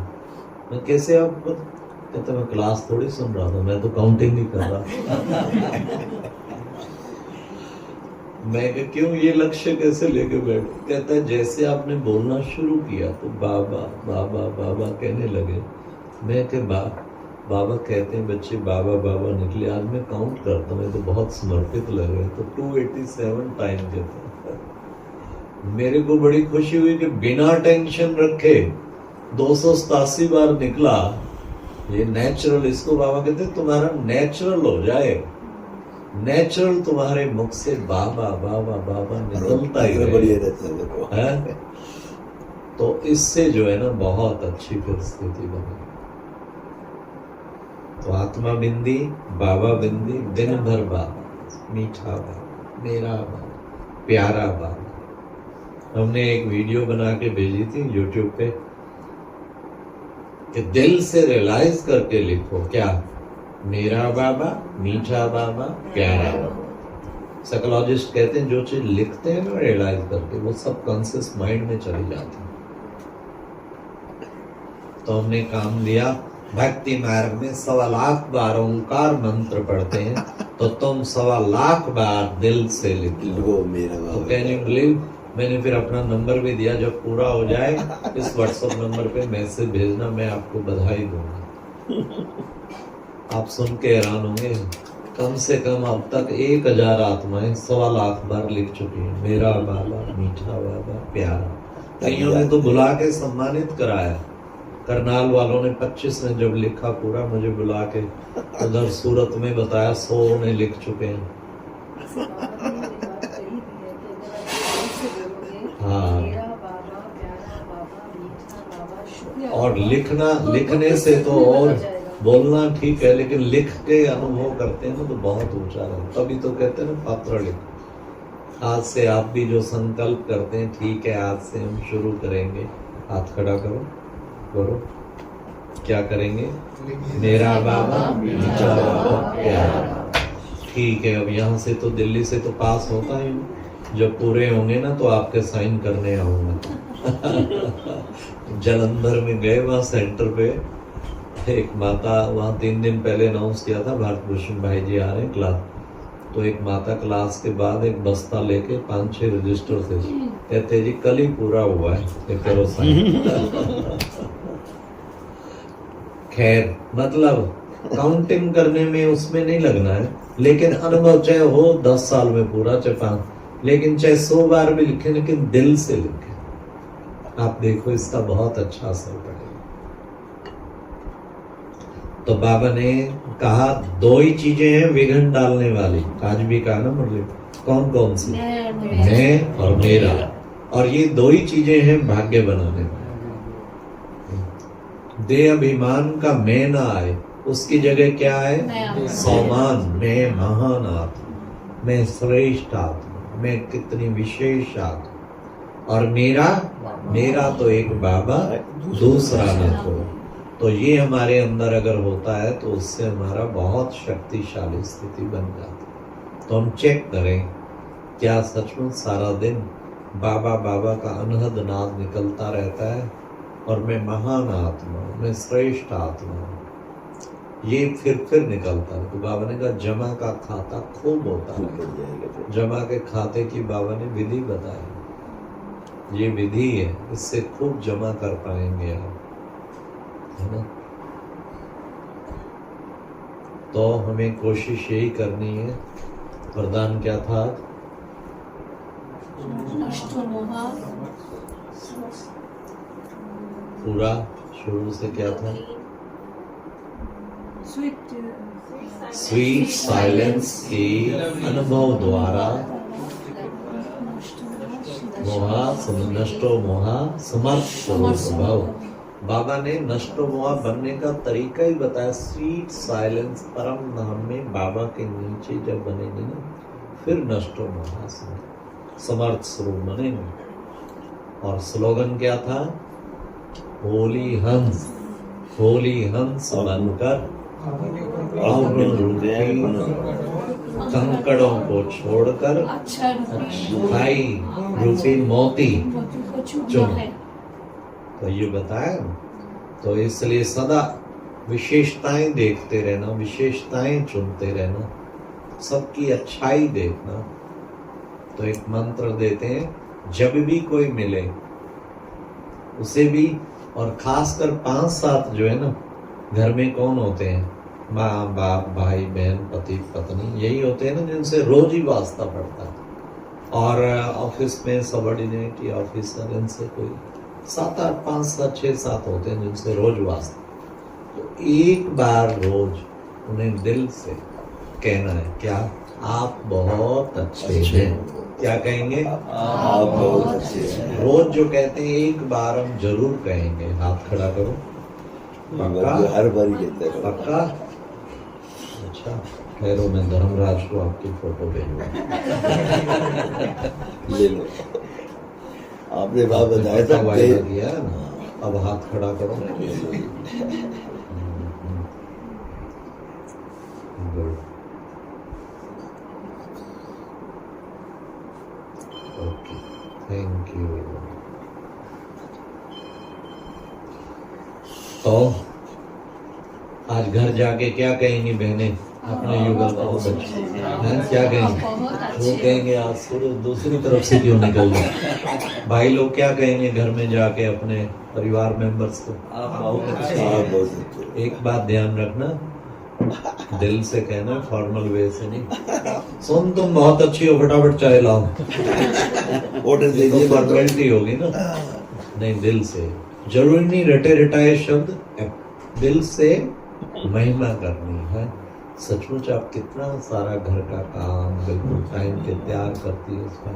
मैं कैसे? आप कहते मैं क्लास थोड़ी सुन रहा था, मैं तो काउंटिंग नहीं कर रहा। मैं कहा क्यों, ये लक्ष्य कैसे लेके बैठे? कहता है जैसे आपने बोलना शुरू किया तो बाबा बाबा बाबा कहने लगे। मैं कहा बाबा कहते हैं बच्चे बाबा बाबा निकले, आज मैं काउंट करता हूँ, तो बहुत समर्पित लगे। तो 287 टाइम कहते हैं। मेरे को बड़ी खुशी हुई कि बिना टेंशन रखे 287 बार निकला। ये नेचुरल, इसको बाबा कहते हैं तुम्हारा नेचुरल हो जाए, नेचुरल तुम्हारे मुख से बाबा बाबा बाबा निकलता ही है। तो इससे जो है ना बहुत अच्छी फिर स्थिति बनी। तो आत्मा बिंदी, बाबा बिंदी, दिन भर बाबा, मीठा बाबा, मेरा बाबा, प्यारा बाबा। हमने एक वीडियो बना के भेजी थी YouTube पे कि दिल से रियलाइज करके लिखो, क्या? मेरा बाबा, मीठा बाबा, प्यारा बाबा। साइकोलॉजिस्ट कहते हैं जो चीज लिखते हैं ना रियलाइज करके, वो सब कॉन्शियस माइंड में चली जाती है। तो हमने काम लिया, भक्ति मार्ग में 1.25 लाख बार ओंकार मंत्र पढ़ते हैं, तो तुम 1.25 लाख बार दिल से लिखो मेरा बाबा। तो कैन यू बिलीव, मैंने फिर अपना नंबर भी दिया, जब पूरा हो जाए इस व्हाट्सएप नंबर पे मैसेज भेजना, मैं आपको बधाई दूंगा। आप सुन के हैरान होंगे, कम से कम अब तक 1000 आत्माएं 1.25 लाख बार लिख चुकी हैं, मेरा बाबा, मीठा बाबा, प्यारा। कईयों ने तो बुला के सम्मानित कराया। करनाल वालों ने 25 ने जब लिखा पूरा, मुझे बुला के उधर सूरत में बताया 100 ने लिख चुके हैं। और लिखने से तो और बोलना ठीक है, लेकिन लिख के अनुभव करते हैं ना तो बहुत ऊंचा रहता। तभी तो कहते हैं ना पत्र लिखो। आज से आप भी जो संकल्प करते हैं, ठीक है आज से हम शुरू करेंगे। हाथ खड़ा करो, करो। क्या करेंगे? मेरा बाबा मीठा बाबा प्यारा। ठीक है, अब यहाँ से तो दिल्ली से तो पास होता ही हूँ। जब पूरे होंगे ना तो आपके साइन करने आऊंगा। जलंधर में गए, वहाँ सेंटर पे एक माता, वहाँ 3 दिन पहले अनाउंस किया था भारत भूषण भाई जी आ रहे हैं क्लास। तो एक माता क्लास के बाद एक बस्ता लेके 5-6 रजिस्टर थे, कहते जी कल ही पूरा हुआ है, ये करो साइन। खैर, मतलब काउंटिंग करने में उसमें नहीं लगना है, लेकिन अनुभव चाहे हो 10 साल में पूरा, चाहे 5, लेकिन चाहे 100 बार भी लिखे, लेकिन दिल से लिखे। आप देखो इसका बहुत अच्छा असर पड़ेगा। तो बाबा ने कहा 2 ही चीजें हैं विघ्न डालने वाली। आज भी कहा ना मुरली, कौन कौन सी? मैं और मेरा। और ये 2 ही चीजें हैं भाग्य बनाने वाली। देह अभिमान का मैं ना आए, उसकी जगह क्या है? सौमान। मैं महान आत्मा, मैं श्रेष्ठ आत्मा, मैं कितनी विशेष आत्मा। और मेरा तो एक बाबा, दूसरा न कोई। तो ये हमारे अंदर अगर होता है तो उससे हमारा बहुत शक्तिशाली स्थिति बन जाती है। तो हम चेक करें, क्या सचमुच सारा दिन बाबा बाबा का अनहद नाद निकलता रहता है और मैं महान आत्मा, मैं श्रेष्ठ आत्मा, ये फिर निकलता है। तो बाबा ने कहा जमा का खाता खूब होता है। जमा के खाते की बाबा ने विधि बताई, ये विधि है, इससे खूब जमा कर पाएंगे आप, है ना। तो हमें कोशिश यही करनी है। वरदान क्या था? पूरा शुरू से क्या था? स्वीट साइलेंस की अनुभव द्वारा मोहा नष्टो मोहा समर्थ स्वभाव। बाबा ने नष्टो मोहा बनने का तरीका ही बताया। स्वीट साइलेंस परम धाम में बाबा के नीचे जब बनेंगे ना, फिर नष्टो मोहा समर्थ स्वरूप बनेंगे। और स्लोगन क्या था? होली हंस बनकर कंकड़ों को छोड़कर भाई रूपी मोती चुनो। तो ये बताया। तो इसलिए सदा विशेषताएं देखते रहना, विशेषताएं चुनते रहना, सबकी अच्छाई देखना। तो एक मंत्र देते हैं, जब भी कोई मिले उसे भी, और खासकर 5-7 जो है ना, घर में कौन होते हैं? माँ बाप, भाई बहन, पति पत्नी, यही होते हैं ना जिनसे रोज ही वास्ता पड़ता है। और ऑफिस में सबऑर्डिनेट या ऑफिसर, इनसे कोई 7-8, 5-7, 6-7 होते हैं जिनसे रोज वास्ता। तो एक बार रोज उन्हें दिल से कहना है, क्या? आप बहुत अच्छे हैं। क्या कहेंगे? आप बहुत अच्छे हैं। रोज जो कहते हैं एक बार हम जरूर कहेंगे। हाथ खड़ा करो। पक्का? हर बार ही कहते हैं। पक्का? अच्छा, ठहरो, मैं धर्मराज को आपकी फोटो भेजूंगा। ले लो, आपने बात बताया था, वायदा किया है ना। अब हाथ खड़ा करो। गुड। Okay, thank you. तो आज घर जाके क्या कहेंगी बहनें अपने युगल को? क्या कहेंगे? वो कहेंगे आज सूरज दूसरी तरफ से क्यों निकल गया। भाई लोग क्या कहेंगे घर में जाके अपने परिवार मेंबर्स को? आप बहुत अच्छे। एक बात ध्यान रखना, दिल से कहना, फॉर्मल वे से नहीं। सुन तुम बहुत अच्छी हो, फटाफट चाय लाओ। ऑर्डर दे दिए, फॉर्मेलिटी होगी ना। नहीं, दिल से। जरूरी नहीं रटे रटाए शब्द, दिल से महिमा करनी है। सचमुच आप कितना सारा घर का काम बिल्कुल टाइम पे तैयार करती है उसका।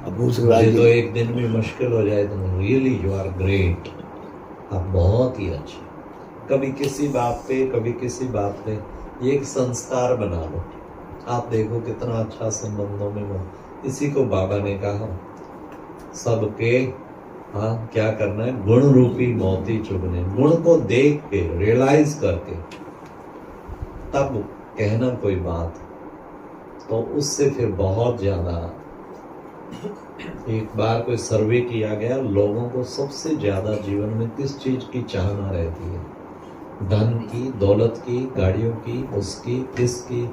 अब मुझे तो एक दिन भी मुश्किल हो जाए तो रियली यू आर ग्रेट। आप बहुत ही अच्छे, कभी किसी बात पे कभी किसी बात पे, ये एक संस्कार बना लो। आप देखो कितना अच्छा संबंधों में हो। इसी को बाबा ने कहा सबके क्या करना है, गुण रूपी मोती चुगने, गुण को देख के रियलाइज करके तब कहना कोई बात, तो उससे फिर बहुत ज्यादा। एक बार कोई सर्वे किया गया, लोगों को सबसे ज्यादा जीवन में किस चीज की चाहना रहती है, धन की, दौलत की, गाड़ियों की, उसकी, किसकी?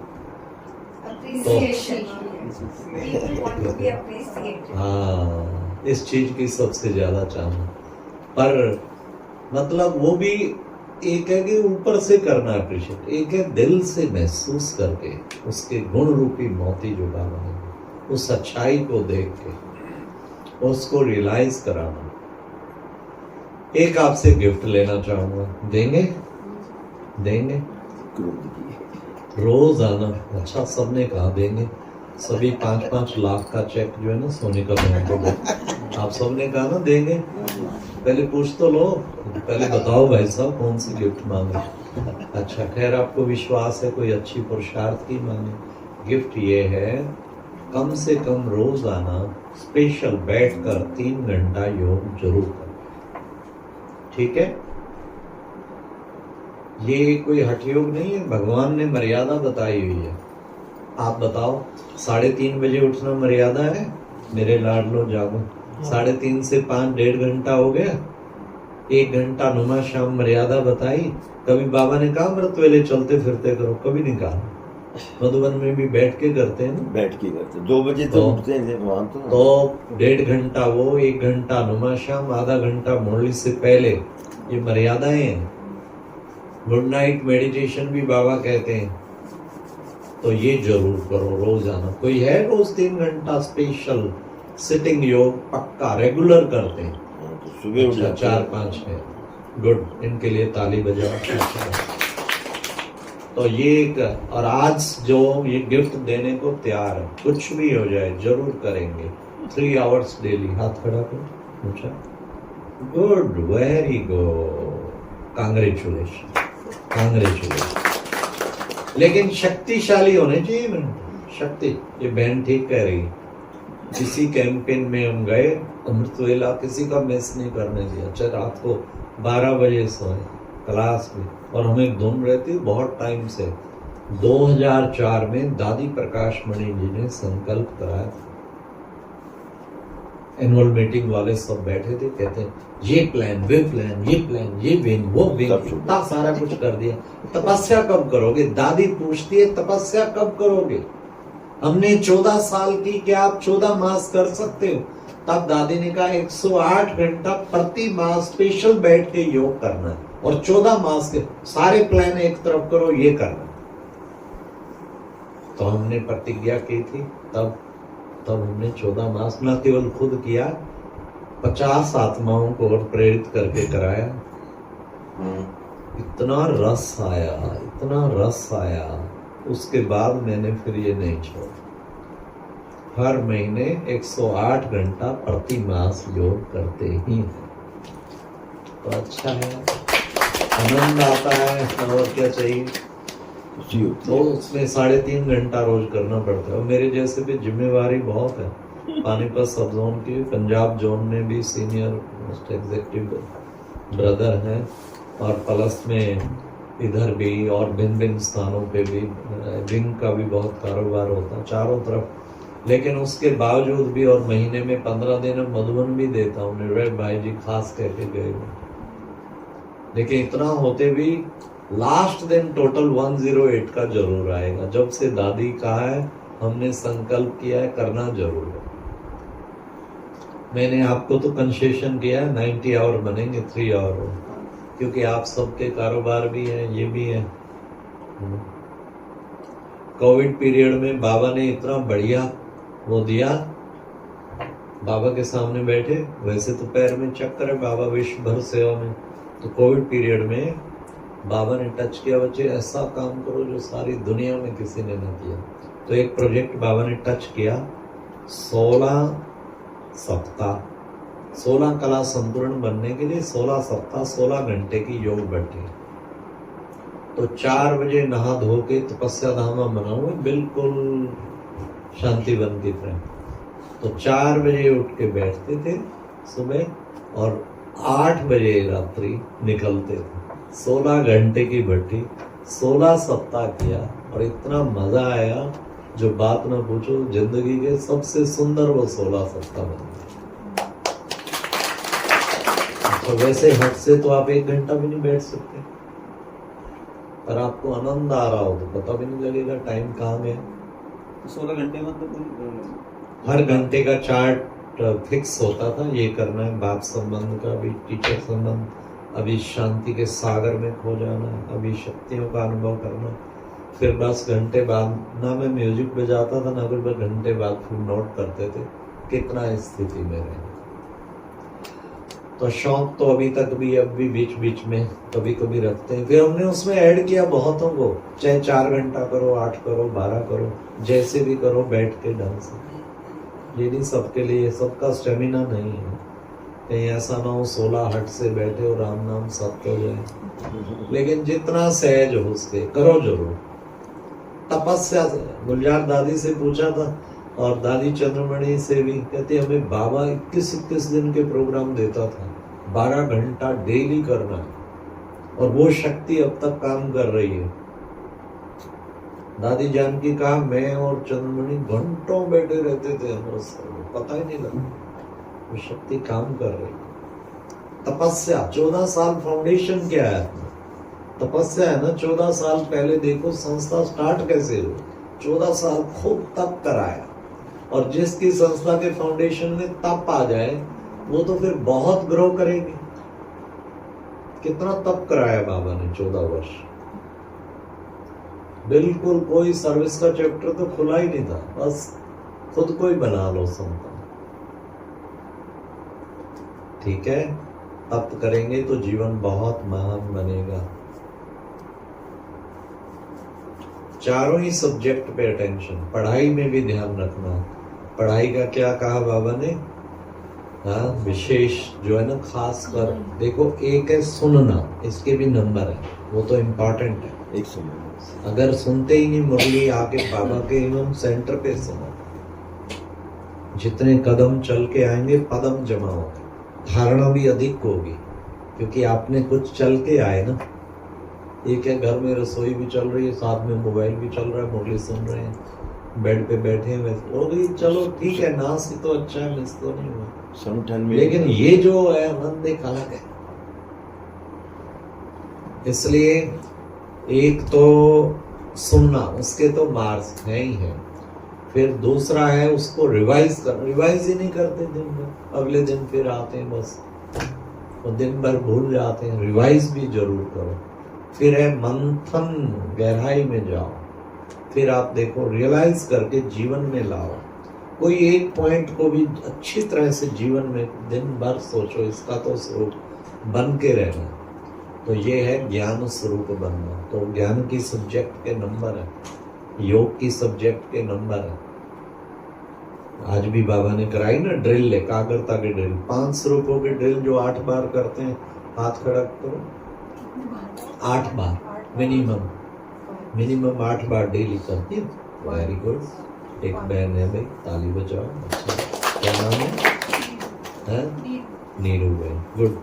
हाँ, इस चीज की सबसे ज्यादा चाहना। पर मतलब वो भी एक है कि ऊपर से करना अप्रिशिएट, एक है दिल से महसूस करके उसके गुण रूपी मोती जो बाबा ने, उस अच्छाई को देख के उसको रियलाइज कराना। एक आपसे गिफ्ट लेना चाहूंगा, देंगे? देंगे रोज आना। अच्छा, सबने कहा देंगे, सभी 5-5 लाख का चेक जो है ना सोने का बैंक को दे। आप सबने कहा ना देंगे, पहले पूछ तो लो, पहले बताओ भाई साहब कौन सी गिफ्ट मांगे। अच्छा, खैर आपको विश्वास है कोई अच्छी पुरुषार्थ की मांगे। गिफ्ट ये है, कम से कम रोज आना, स्पेशल बैठकर 3 घंटा योग जरूर करना, ठीक है? ये कोई हठ योग नहीं है, भगवान ने मर्यादा बताई हुई है। आप बताओ, 3:30 बजे उठना मर्यादा है? मेरे लाडलो जागो, 3:30 से 5 1.5 घंटा हो गया, 1 घंटा नुमा शाम मर्यादा बताई। कभी बाबा ने कहा अमृत वेले चलते फिरते करो? कभी नहीं कहा। मधुबन में भी बैठ के करते हैं ना, बैठ के करते 2 बजे तो उठते हैं वहां तो 1.5 घंटा वो, 1 घंटा नुमा शाम, आधा घंटा मुरली से पहले, ये मर्यादाएं हैं। गुड नाइट मेडिटेशन भी बाबा कहते हैं, तो ये जरूर करो रोजाना। कोई है रोज 3 घंटा स्पेशल सिटिंग योग पक्का रेगुलर करते हैं? तो सुबह उठ जाते हैं। 4-5 है, गुड, इनके लिए ताली बजाओ। तो ये एक, और आज जो ये गिफ्ट देने को तैयार है, कुछ भी हो जाए जरूर करेंगे। 3 आवर्स डेली, हाथ खड़ा करो, ऊंचा, good, very good, congratulation, congratulation. लेकिन शक्तिशाली होने चाहिए मैंने, शक्ति। ये बहन ठीक कह रही है, किसी कैंपेन में हम गए, अमृत वेला किसी का मिस नहीं करने दिया, चाहे रात को 12 बजे सोए क्लास में, और हमें धुन रहती बहुत टाइम से। 2004 में दादी प्रकाश मणि जी ने संकल्प कराया, एनुअल मीटिंग वाले सब बैठे थे, कहते हैं ये प्लान, वे प्लान, ये प्लान, ये विंग, वो विंग, इतना सारा कुछ कर दिया, तपस्या कब करोगे? दादी पूछती है तपस्या कब करोगे? हमने 14 साल की, क्या आप 14 मास कर सकते हो? तब दादी ने कहा 108 घंटा प्रति मास स्पेशल बैठ के योग करना है, और 14 मास के सारे प्लान एक तरफ करो, ये करना। तो हमने प्रतिज्ञा की थी, तब हमने 14 मास न केवल खुद किया, 50 आत्माओं को और प्रेरित करके कराया। इतना रस आया, इतना रस आया, उसके बाद मैंने फिर ये नहीं छोड़ा। हर महीने 108 घंटा प्रति मास योग करते ही हैं। तो अच्छा है, आनंद आता है, और क्या चाहिए? तो उसमें 3.5 घंटा रोज करना पड़ता है। और मेरे जैसे भी जिम्मेवारी बहुत है, पानीपत सब जोन की, पंजाब जोन में भी सीनियर मोस्ट एग्जीक्यूटिव ब्रदर हैं, और प्लस में इधर भी और भिन्न भिन्न स्थानों पे भी विंग का भी बहुत कारोबार होता है चारों तरफ। लेकिन उसके बावजूद भी, और महीने में 15 दिन मधुबन भी देता हूँ, निर्भय भाई जी खास कहके गए हुए। लेकिन इतना होते भी लास्ट दिन टोटल 108 का जरूर आएगा। जब से दादी कहा है, हमने संकल्प किया है, करना जरूर है। मैंने आपको तो कंसेशन किया है, 90 आवर बनेंगे, 3 आवर, क्योंकि आप सबके कारोबार भी है, ये भी है। कोविड पीरियड में बाबा ने इतना बढ़िया वो दिया, बाबा के सामने बैठे, वैसे तो पैर में चक्कर है, बाबा विश्व भर सेवा में, तो कोविड पीरियड में बाबा ने टच किया, बच्चे ऐसा काम करो जो सारी दुनिया में किसी ने ना किया। तो एक प्रोजेक्ट बाबा ने टच किया, 16 सप्ताह 16 कला संपूर्ण बनने के लिए 16 सप्ताह 16 घंटे की योग बैठी। तो 4 बजे नहा धो के तपस्या धामा बनाऊंगे बिल्कुल शांति वन की तरह। तो 4 बजे उठ के बैठते थे सुबह और 8 बजे रात्रि निकलते थे। 16 घंटे की भट्टी 16 सप्ताह किया और इतना मजा आया जो बात ना पूछो। जिंदगी के सबसे सुंदर वो 16 सप्ताह बन गए। तो वैसे हट से तो आप 1 घंटा भी नहीं बैठ सकते, पर आपको आनंद आ रहा हो तो पता भी नहीं लगेगा टाइम कहाँ गया। 16 घंटे मतलब हर घंटे का चार्ट फिक्स होता था, ये करना है, बाप संबंध का भी, टीचर संबंध, अभी शांति के सागर में खो जाना, अभी शक्तियों का अनुभव करना। फिर बस घंटे बाद ना मैं म्यूजिक बजाता था ना फिर मैं घंटे बाद फिर नोट करते थे कितना स्थिति में रहे। तो शौक तो अभी तक भी अब भी बीच बीच में कभी कभी रखते हैं। फिर हमने उसमें ऐड किया बहुतों को, चाहे 4 घंटा करो, 8 करो, 12 करो, जैसे भी करो बैठ के ढंग से। ये नहीं सबके लिए, सबका स्टेमिना नहीं है। कहीं ऐसा ना हो 16 हट से बैठे और राम नाम सत्य हो जाए। लेकिन जितना सहज हो उसके करो जरूर। तपस्या से गुलजार दादी से पूछा था और दादी चंद्रमणि से भी, कहते हमें बाबा 21 दिन के प्रोग्राम देता था, 12 घंटा डेली करना है और वो शक्ति अब तक काम कर रही है। दादी जानकी कहा मैं और चंद्रमणि घंटों बैठे रहते थे अमृतसर में, पता ही नहीं लगा वो शक्ति काम कर रही है। तपस्या 14 साल फाउंडेशन क्या है, तपस्या है ना। 14 साल पहले देखो संस्था स्टार्ट कैसे हुई, 14 साल खूब तप कराया। और जिसकी संस्था के फाउंडेशन में तप आ जाए वो तो फिर बहुत ग्रो करेगी। कितना तप कराया बाबा ने 14 वर्ष, बिल्कुल कोई सर्विस का चैप्टर तो खुला ही नहीं था, बस खुद को ही बना लो संता। ठीक है, तप करेंगे तो जीवन बहुत महान बनेगा। चारों ही सब्जेक्ट पे अटेंशन, पढ़ाई में भी ध्यान रखना। पढ़ाई का क्या कहा बाबा ने, हाँ विशेष जो है ना, खास कर देखो, एक है सुनना, इसके भी नंबर है, वो तो इम्पोर्टेंट है। एक सुनो, अगर सुनते ही नहीं मुरली आके बाबा के एवं सेंटर पे सुनो, जितने कदम चल के आएंगे पदम जमा होगा, धारणा भी अधिक होगी, क्योंकि आपने कुछ चल के आए ना। एक है घर में रसोई भी चल रही है, साथ में मोबाइल भी चल रहा है, मुरली सुन रहे हैं, बेड पे बैठे हुए, वो भी चलो ठीक है, नाश ही तो अच्छा है, मिस तो नहीं हुआ। संगठन में लेकिन ये जो है आनंद एक अलग है। इसलिए एक तो सुनना, उसके तो मार्क्स है ही है। फिर दूसरा है उसको रिवाइज कर, रिवाइज ही नहीं करते दिन भर, अगले दिन फिर आते हैं बस, और दिन भर भूल जाते हैं। रिवाइज भी जरूर करो। फिर है मंथन, गहराई में जाओ, फिर आप देखो रियलाइज करके जीवन में लाओ। कोई एक पॉइंट को भी अच्छी तरह से जीवन में दिन भर सोचो, इसका तो स्वरूप बन के रहना। तो ये है ज्ञान स्वरूप बनना। तो ज्ञान की सब्जेक्ट के नंबर है, योग की सब्जेक्ट के नंबर है। आज भी बाबा ने कराई ना ड्रिल, एकाग्रता की ड्रिल, 5 स्वरूपों की ड्रिल जो 8 बार करते हैं, हाथ खड़ा करो, 8 बार मिनिमम 8 बार डेली करती है। वेरी गुड, एक बहन है भाई, ताली बजाओ। अच्छा, क्या नाम है? नीरू बहन, गुड।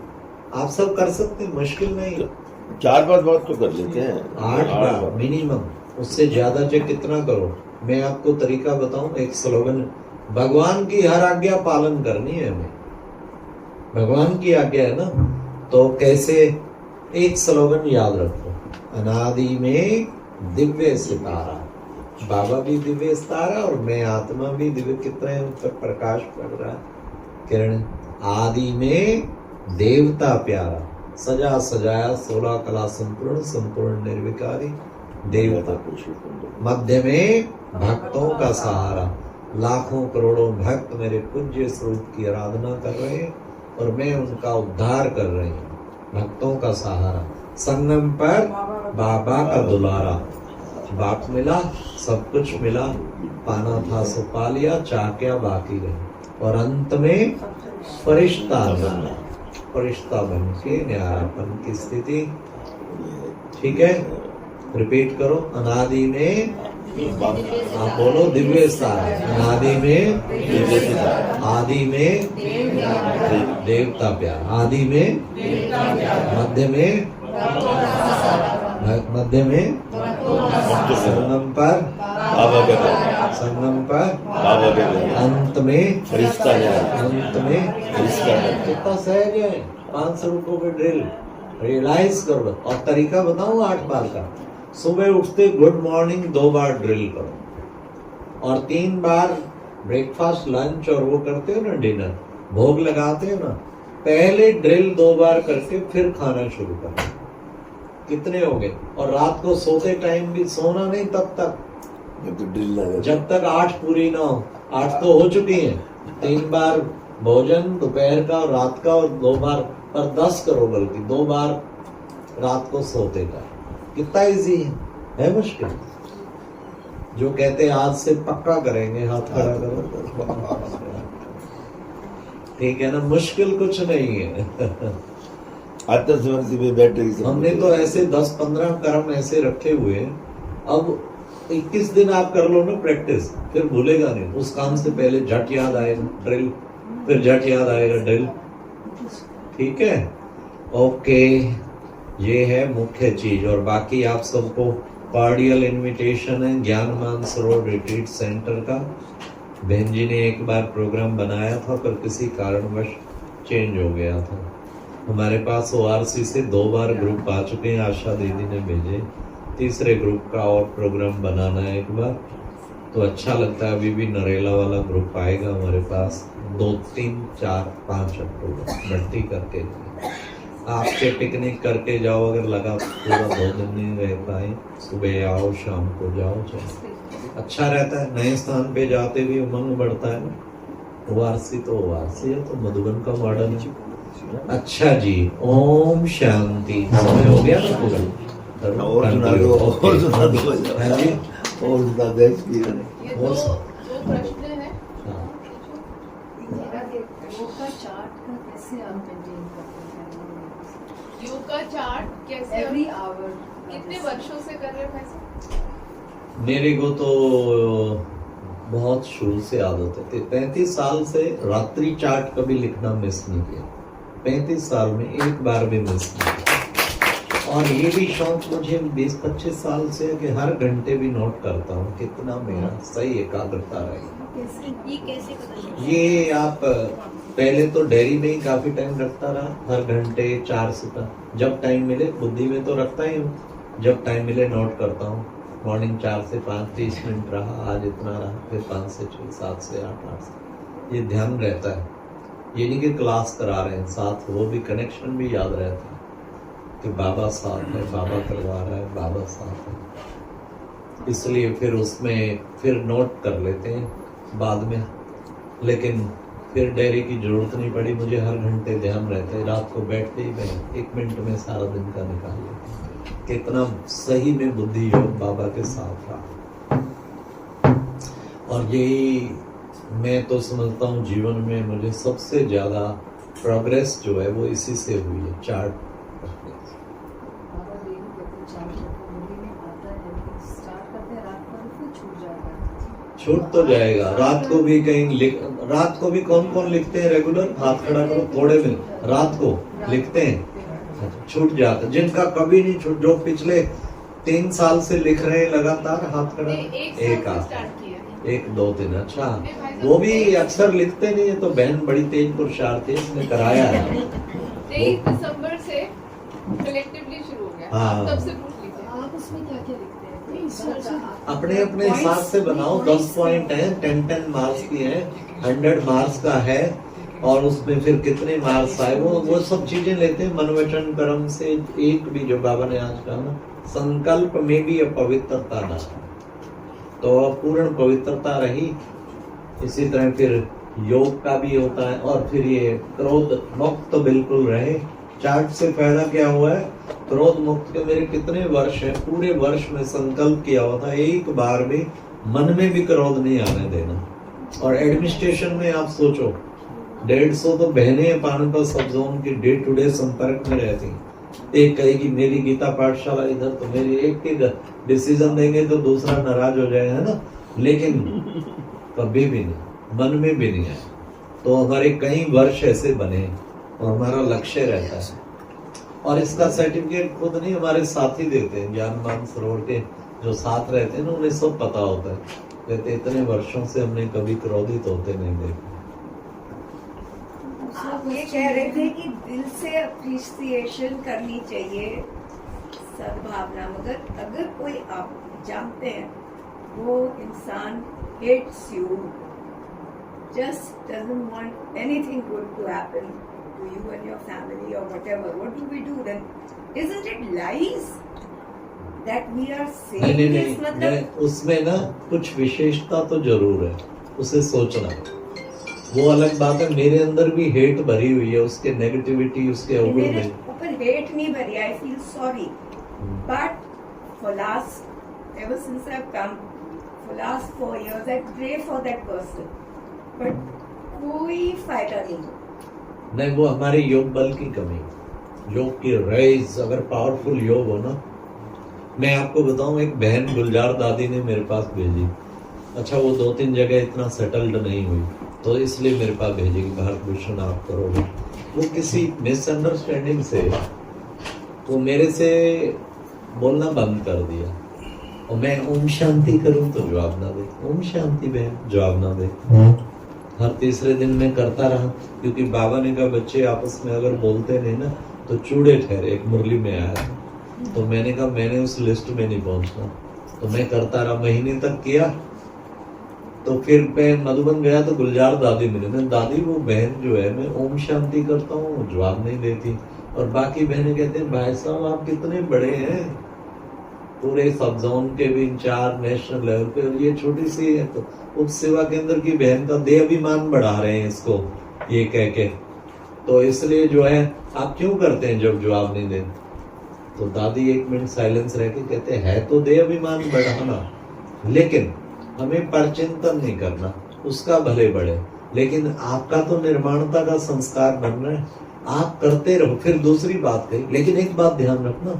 आप सब कर सकते हैं, मुश्किल नहीं। 4-5 बार तो कर लेते हैं, 8 बार मिनिमम, उससे ज्यादा चाहे कितना करो। मैं आपको तरीका बताऊं, एक स्लोगन, भगवान की हर आज्ञा पालन करनी है हमें। भगवान की आज्ञा है ना, तो कैसे, एक स्लोगन याद रखो, अनादि में दिव्य सितारा, बाबा भी दिव्य सितारा और मैं आत्मा भी दिव्य। कितने उन पर प्रकाश पड़ रहा है, किरण। आदि में देवता प्यारा, सजा सजाया 16 कला संपूर्ण, संपूर्ण निर्विकारी देवता। मध्य में भक्तों का सहारा, लाखों करोड़ों भक्त मेरे पूज्य स्वरूप की आराधना कर रहे हैं और मैं उनका उद्धार कर रही हूँ। भक्तों का सहारा, संगम पर बाबा का दुलारा। बाप मिला, सब कुछ मिला, पाना था सो पा लिया, चाह क्या बाकी रहे। और अंत में फरिश्ता फरिश्ता बन के न्यारापन की स्थिति। ठीक है, रिपीट करो। अनादि में, आप बोलो दिव्यता। अनादि में आदि में देवता प्यार। आदि में, मध्य में, मध्य में संगम पर, बाबा के प्यार, संगम पर, बाबा के प्यार, अंत में फरिश्ता न्याय, अंत में फरिश्ता न्याय। कितना सहज है। 500 रुपयों में ड्रिल रियलाइज करो। और तरीका बताऊं 8 बार का। सुबह उठते गुड मॉर्निंग 2 बार ड्रिल करो और 3 बार ब्रेकफास्ट लंच और वो करते हो ना डिनर, भोग लगाते हो ना, पहले ड्रिल 2 बार करके फिर खाना शुरू करो। कितने हो गए? और रात को सोते टाइम भी सोना नहीं तब तक जब तो ड्रिल ना हो। जब तक 8 पूरी ना हो। 8 तो हो चुकी हैं। 3 बार भोजन दोपहर का और रात का और 2 बार, पर 10 करो बल्कि 2 बार रात को सोते का। कितना इजी है मुश्किल? जो कहते हैं आज से पक्का करेंगे, हाथ खड़ा करो। ठीक है ना, मुश्किल कुछ नहीं है। आत्मस्मृति में बैठ रही हमने तो ऐसे 10-15 कर्म ऐसे रखे हुए हैं। अब 21 दिन आप कर लो ना प्रैक्टिस, फिर भूलेगा नहीं। उस काम से पहले झट याद आएगा ड्रिल, फिर झट याद आएगा ड्रिल। ठीक है, ओके, ये है मुख्य चीज। और बाकी आप सबको कार्डियल इनविटेशन है ज्ञान मानसरोवर रिट्रीट सेंटर का। बहन जी ने एक बार प्रोग्राम बनाया था पर किसी कारणवश चेंज हो गया था। हमारे पास ORC से 2 बार ग्रुप आ चुके हैं, आशा दीदी ने भेजे। तीसरे ग्रुप का और प्रोग्राम बनाना है एक बार, तो अच्छा लगता है। अभी भी नरेला वाला ग्रुप आएगा हमारे पास 2, 3, 4, 5 अक्टूबर भर्ती करके। आपसे पिकनिक करके जाओ, अगर लगा पूरा 2 दिन नहीं रह पाए, सुबह आओ शाम को जाओ, चलो अच्छा रहता है। नए स्थान पे जाते भी उमंग बढ़ता है ना। ORC तो ORC है, तो मधुबन का मॉडल है। अच्छा जी, ओम शांति। समय हो गया ना पूरा? और सुना दो, और सुना दो। हाँ जी, और सुना दो एक्सपीरियंस। ये दो प्रश्न है। हाँ। योग का चार्ट का कैसे आप मेंटेन करते हैं? योग का चार्ट कैसे एवरी आवर कितने वर्षों से कर रहे हो वैसे? मेरे को तो बहुत शुरू से आदत है। 35 साल से रात्रि चार्ट कभी लिखना मिस नहीं किया। 35 साल में एक बार भी मिस नहीं किया। और ये भी शौक मुझे 20-25 साल से है कि हर घंटे भी नोट करता हूँ कितना मेरा सही एकाग्रता रहेगी। ये कैसे पता चलता? ये आप पहले तो डायरी में ही काफी टाइम रखता रहा, हर घंटे 4 से 5 जब टाइम मिले, बुद्धि में तो रखता ही हूँ, जब टाइम मिले नोट करता हूँ। मॉर्निंग 4 से 5 30 मिनट रहा, आज इतना रहा, फिर 5 से 6, 7 से 8, 8 से। ये ध्यान रहता है। ये नहीं कि क्लास करा रहे हैं, साथ वो भी कनेक्शन भी याद रहता है कि बाबा साथ है, बाबा करवा रहा है, बाबा साथ है। इसलिए फिर उसमें फिर नोट कर लेते हैं बाद में। लेकिन फिर डायरी की जरूरत नहीं पड़ी मुझे, हर घंटे ध्यान रहता है। रात को बैठते ही मैं 1 मिनट में सारा दिन का निकाल लेता हूँ। कितना सही में बुद्धि योग बाबा के साथ रहा। और यही मैं तो समझता हूँ जीवन में मुझे सबसे ज्यादा प्रोग्रेस जो है वो इसी से हुई है, चार्ट रखने से। बाबा डेली कहते हैं चार्ट रखो, मुझे में आता है कि स्टार्ट करते हैं रात को फिर छूट जाएगा। छूट तो जाएगा। रात को भी कहीं लिख, रात को भी कौन कौन लिखते हैं रेगुलर? हाथ खड़ा करो, थोड़े में रात को लिखते हैं, छूट जाता। जिनका कभी नहीं छूट, जो पिछले 3 साल से लिख रहे हैं लगातार, हाथ खड़ा। एक आध, 1, 2, 3। अच्छा, वो भी अक्सर लिखते नहीं है, तो बहन बड़ी तेज पुरुषार्थ थी, इसने कराया है। 23 दिसंबर से कलेक्टिवली शुरू हो गया। हाँ। तब से पूछ लीजिए आप उसमें क्या क्या लिखते हैं? अपने अपने हिसाब से बनाओ। 10 पॉइंट है, 10 मार्क्स की है, 100 मार्क्स का है। और उसमें फिर कितने मार्क्स आए वो सब चीजें लेते हैं। मन वचन कर्म से एक भी, जो बाबा ने आज कहा ना, संकल्प में भी अपवित्रता ना, तो पूर्ण पवित्रता रही। इसी तरह फिर योग का भी होता है। और फिर ये क्रोध मुक्त तो बिल्कुल रहे। चार्ट से फायदा क्या हुआ है? क्रोध मुक्त के मेरे कितने वर्ष है, पूरे वर्ष में संकल्प किया हुआ था एक बार भी मन में भी क्रोध नहीं आने देना। और एडमिनिस्ट्रेशन में आप सोचो, 150 तो बहनें पानीपत सब जोन की डे टू डे संपर्क में रहती हैं। एक कहेगी मेरी गीता पाठशाला इधर, तो मेरी एक के डिसीजन देंगे तो दूसरा नाराज हो जाएगा, है ना। लेकिन कभी भी नहीं, मन में भी नहीं है। तो हमारे कई वर्ष ऐसे बने और हमारा लक्ष्य रहता है। और इसका सर्टिफिकेट खुद नहीं, हमारे साथी देते हैं। ज्ञानमान सरोवर के जो साथ रहते हैं ना, उन्हें सब पता होता है। कहते इतने वर्षों से हमने कभी क्रोधित होते नहीं देखे। आप ये कह रहे थे कि दिल से अप्रिसिएशन करनी चाहिए, सद्भावना, मगर अगर कोई आप जानते हैं वो इंसान hates you, just doesn't want anything good to happen to you and your family or whatever, what do we do then? Isn't it lies that we are saying नहीं, this? मतलब उसमें ना कुछ विशेषता तो जरूर है, उसे सोचना। वो अलग बात है, मेरे अंदर भी हेट भरी हुई है, उसके नेगेटिविटी, उसके अवगुण मेरे में। ऊपर हेट नहीं भरी, I feel sorry, but for last ever since I've come for last 4 years I pray for that person, but कोई फायदा नहीं। वो हमारे योग बल की कमी, योग की रेज अगर पावरफुल योग हो ना। मैं आपको बताऊं, एक बहन गुलजार दादी ने मेरे पास भेजी। अच्छा, वो 2-3 जगह इतना सेटल्ड नहीं हुई, तो इसलिए मेरे पास भेजी कि भारत भूषण आप करोगे। वो किसी मिसअंडरस्टैंडिंग से वो मेरे से बोलना बंद कर दिया, और मैं ओम शांति करूं तो जवाब ना दे, ओम शांति बहन जवाब ना दे। हर तीसरे दिन मैं करता रहा, क्योंकि बाबा ने कहा बच्चे आपस में अगर बोलते नहीं ना तो चूड़े ठहरे। एक मुरली में आया, तो मैंने कहा मैंने उस लिस्ट में नहीं पहुंचना, तो मैं करता रहा, महीने तक किया। तो फिर मैं मधुबन गया तो गुलजार दादी मिली। मैं दादी वो बहन जो है, मैं ओम शांति करता हूँ, जवाब नहीं देती। और बाकी बहनें कहते हैं भाई साहब आप कितने बड़े हैं, पूरे सब जोन के भी इंचार्ज, नेशनल लेवल पे, और ये छोटी सी उप सेवा केंद्र की बहन का देहाभिमान बढ़ा रहे हैं इसको ये कह के। तो इसलिए जो है आप क्यों करते हैं जब जवाब नहीं देते? तो दादी 1 मिनट साइलेंस रह के कहते हैं तो देहाभिमान बढ़ाना, लेकिन हमें परचिंतन नहीं करना, उसका भले बढ़े, लेकिन आपका तो निर्माणता का संस्कार बनना है, आप करते रहो। फिर दूसरी बात कही, लेकिन एक बात ध्यान रखना,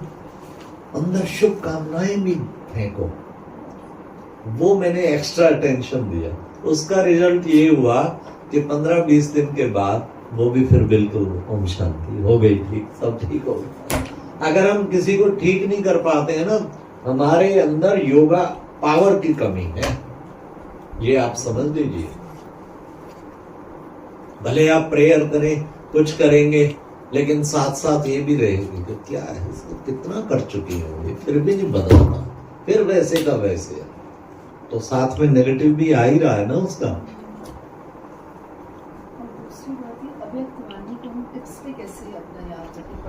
अंदर शुभ कामनाएं भी फेंको। वो मैंने एक्स्ट्रा अटेंशन दिया, उसका रिजल्ट ये हुआ कि 15-20 दिन के बाद वो भी फिर बिल्कुल ओम शांति हो गई, ठीक, सब ठीक हो गया। अगर हम किसी को ठीक नहीं कर पाते हैं ना, हमारे अंदर योगा पावर की कमी है, ये आप समझ लीजिए। भले आप प्रेयर करें, कुछ करेंगे, लेकिन साथ साथ ये भी रहेगी कि क्या है, इसको कितना कर चुकी है, फिर भी नहीं बदलना, फिर वैसे का वैसे है, तो साथ में नेगेटिव भी आ ही रहा है ना उसका।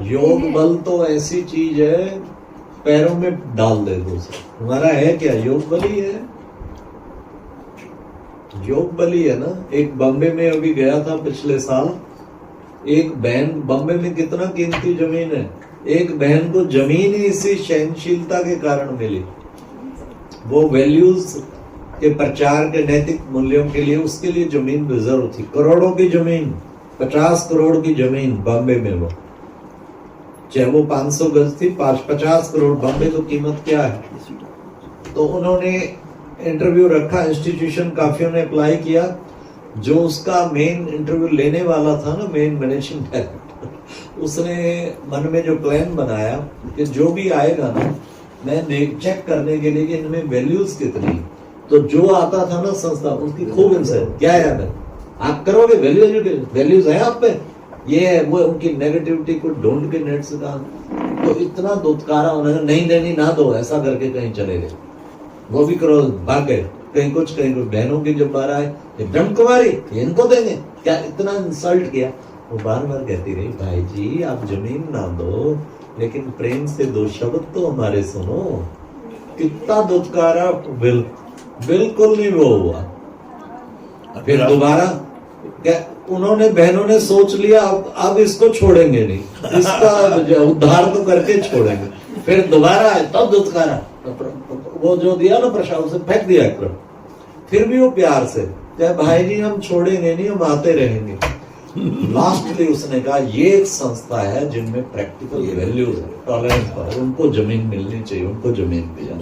योग बल तो ऐसी चीज है, पैरों में डाल दे दो उसे। हमारा है क्या? योग बल ही है, योग बल ही है ना। एक बॉम्बे में अभी गया था पिछले साल, एक बहन, बॉम्बे में कितना कीमती जमीन है, एक बहन को जमीन ही इसी सहनशीलता के कारण मिली। वो वैल्यूज के प्रचार के नैतिक मूल्यों के लिए उसके लिए जमीन रिजर्व थी, करोड़ों की जमीन, 50 करोड़ की जमीन बॉम्बे में। वो चाहे वो 500 गज थी, 50 करोड़, बॉम्बे तो कीमत क्या है। तो उन्होंने इंटरव्यू रखा, इंस्टीट्यूशन काफियों ने अप्लाई किया। जो उसका मेन इंटरव्यू लेने वाला था ना, मेन मैनेजिंग डायरेक्टर, उसने मन में जो प्लान बनाया कि जो भी आएगा ना, मैं चेक करने के लिए कि इनमें वैल्यूज कितनी। तो जो आता था ना संस्था, उसकी खूब इनसे क्या याद है, आप करोगे वैल्यूज है आप पे, ये है वो, उनकी नेगेटिविटी को ढूंढ के नेट से कहा। तो इतना दुत्कारा उन्होंने, नहीं देनी ना दो, ऐसा करके कहीं चले गए। वो भी करो, भाग गए, कहीं कुछ बहनों की जब बार आए, ब्रह्म कुमारी इनको देंगे क्या, इतना इंसल्ट किया। वो बार बार कहती रही, भाई जी आप जमीन ना दो, लेकिन प्रेम से 2 शब्द तो हमारे सुनो। कितना दुत्कारा, बिल्कुल नहीं वो हुआ। फिर दोबारा क्या उन्होंने, बहनों ने सोच लिया अब इसको छोड़ेंगे नहीं, इसका उद्धार तो करके छोड़ेंगे। फिर दोबारा आए तब दुत्कारा, वो जो दिया ना प्रसाद उसे फेंक दिया एकदम। फिर भी वो प्यार से, क्या भाई जी हम छोड़ेंगे नहीं, हम आते रहेंगे। लास्टली उसने कहा ये एक संस्था है जिनमें प्रैक्टिकल वैल्यूज है, टॉलरेंस है, उनको जमीन मिलनी चाहिए, उनको जमीन दिया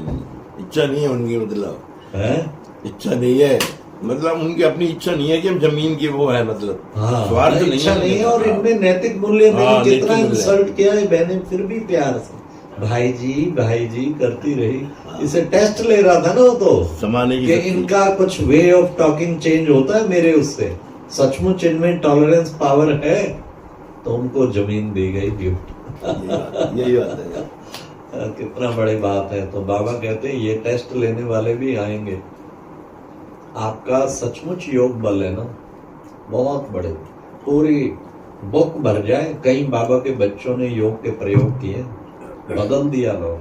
इच्छा नहीं है उनकी, मतलब है। इच्छा नहीं है, मतलब उनकी अपनी इच्छा नहीं है कि हम जमीन की वो है, मतलब हाँ, स्वार्थ इच्छा नहीं है, और हाँ। इनमें नैतिक मूल्य हाँ, नहीं, कितना नैतिक मूल्य। इंसल्ट किया है बहने, फिर भी प्यार से भाई जी करती रही। इसे टेस्ट ले रहा था ना वो तो, समाने की कि शक्ति। इनका कुछ वे ऑफ टॉकिंग चेंज होता है मेरे उससे, सचमुच इनमें टॉलरेंस पावर है, तो उनको जमीन दी गई गिफ्ट। यही बात है। कितना बड़ी बात है। तो बाबा कहते हैं ये टेस्ट लेने वाले भी आएंगे। आपका सचमुच योग बल है ना, बहुत बड़े, पूरी बुक भर जाए। कई बाबा के बच्चों ने योग के प्रयोग किए, बदल दिया लोग,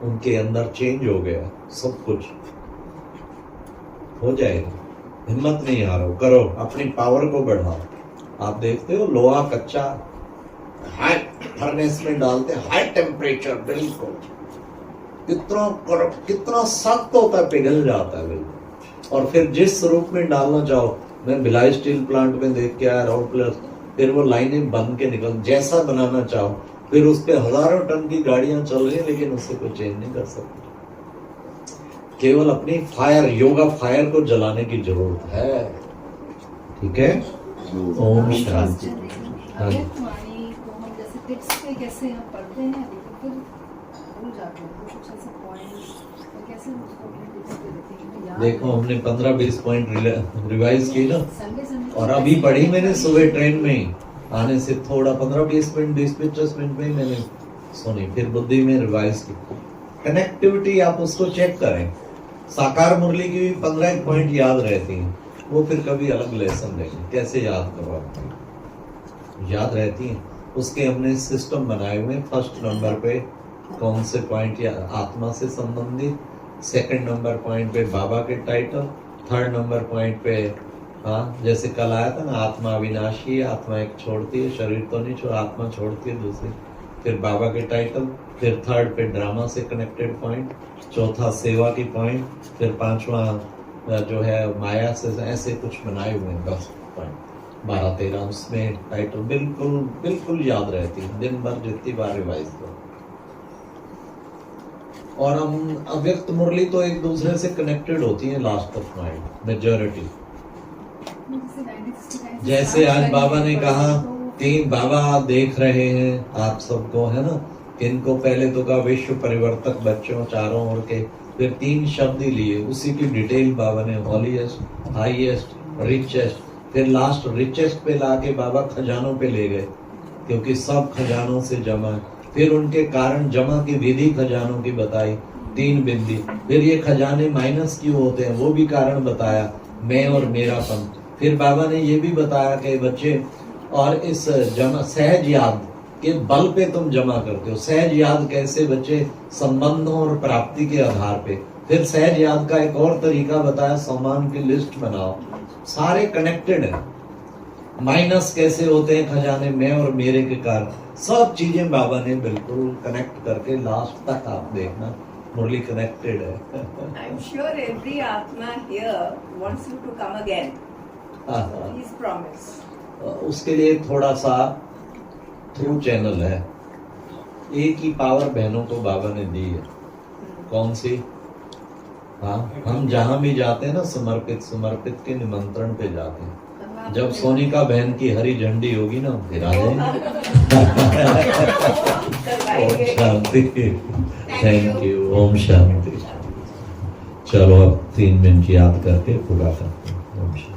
उनके अंदर चेंज हो गया, सब कुछ हो जाएगा। हिम्मत नहीं हारो, करो, अपनी पावर को बढ़ाओ। आप देखते हो लोहा कच्चा हाई फर्नेस में डालते, हाई टेम्परेचर, बिल्कुल कितना सख्त होता है, पिघल जाता है बिल्कुल। और फिर जिस रूप में डालना चाहो, मैं भिलाई स्टील प्लांट में देख के आया, राउंड प्लस, फिर वो लाइनें बन के निकल, जैसा बनाना चाहो, फिर उस पे हजारों टन की गाड़ियां चल रही है, लेकिन उससे कोई चेंज नहीं कर सकते। केवल अपनी फायर, योगा फायर को जलाने की जरूरत है। ठीक है, ओम शांति। हाँ जी। वाणी को हम जैसे टिप्स पे कैसे हम पढ़ते हैं, लेकिन फिर भूल जाते हैं कुछ ऐसे पॉइंट्स, तो कैसे हम उसको अपने टिप्स पे देते हैं याद देखो हमने 15-20 पॉइंट रिवाइज की ना, संडे और अभी पढ़ी मैंने सुबह ट्रेन में ही आने से थोड़ा 15-20 मिनट, 20-25 मिनट में ही मैंने सुनी, फिर बुद्धि में रिवाइज की। कनेक्टिविटी आप उसको चेक करें। साकार मुरली की भी 15 पॉइंट याद रहती हैं, वो फिर कभी अलग लेसन देंगे, कैसे याद करो आप, याद रहती हैं। उसके हमने सिस्टम बनाए हुए। फर्स्ट नंबर पे कौन से पॉइंट या आत्मा से संबंधित, सेकंड नंबर पॉइंट पे बाबा के टाइटल, थर्ड नंबर पॉइंट पे हाँ, जैसे कल आया था ना, आत्मा अविनाशी है, आत्मा एक छोड़ती है, शरीर तो नहीं छोड़, आत्मा छोड़ती है दूसरी। फिर बाबा के टाइटल, फिर थर्ड पे ड्रामा से कनेक्टेड पॉइंट, चौथा सेवा की पॉइंट, फिर पांचवा जो है माया से, ऐसे कुछ बनाए हुए हैं 10 पॉइंट, 12-13 उसमें टाइटल बिल्कुल बिल्कुल याद रहती है। दिन भर जितनी बार रिवाइज करो। और हम अव्यक्त मुरली तो एक दूसरे से कनेक्टेड होती है लास्ट ऑफ माइंड, मेजॉरिटी। जैसे आज बाबा ने कहा, तीन बाबा देख रहे हैं आप सबको, है ना, इनको पहले तो कहा विश्व परिवर्तक बच्चों चारों ओर के, फिर 3 शब्द ही लिए, उसी की डिटेल बाबा ने, हॉलीएस्ट, हाईएस्ट, रिचेस्ट, फिर लास्ट रिचेस्ट पे लाके बाबा खजानों पे ले गए, क्योंकि सब खजानों से जमा। फिर उनके कारण जमा की विधि खजानों की बताई, 3 बिंदी। फिर ये खजाने माइनस क्यों होते हैं, वो भी कारण बताया, मैं और मेरापन। फिर बाबा ने ये भी बताया कि बच्चे, और इस जमा सहज याद के बल पे तुम जमा करते हो। सहज याद कैसे बच्चे, संबंधों और प्राप्ति के आधार पे। फिर सहज याद का एक और तरीका बताया, सम्मान की लिस्ट बनाओ, सारे कनेक्टेड है। माइनस कैसे होते हैं खजाने, मैं और मेरे के कारण, सब चीजें बाबा ने बिल्कुल कनेक्ट करके लास्ट तक आप देखना, मुरली कनेक्टेड है। I'm sure every Atma here wants you to come again. Please promise. उसके लिए थोड़ा सा थ्रू चैनल है। एक ही पावर बहनों को बाबा ने दी है। कौन सी? हाँ, हम जहां भी जाते हैं ना, समर्पित के निमंत्रण पे जाते हैं। जब सोनिका बहन की हरी झंडी होगी ना, फिर आ जाएंगे। Om Shanti, thank you, Om Shanti. चलो अब 3 मिनट याद करके पूरा करते हैं। ओम शांति।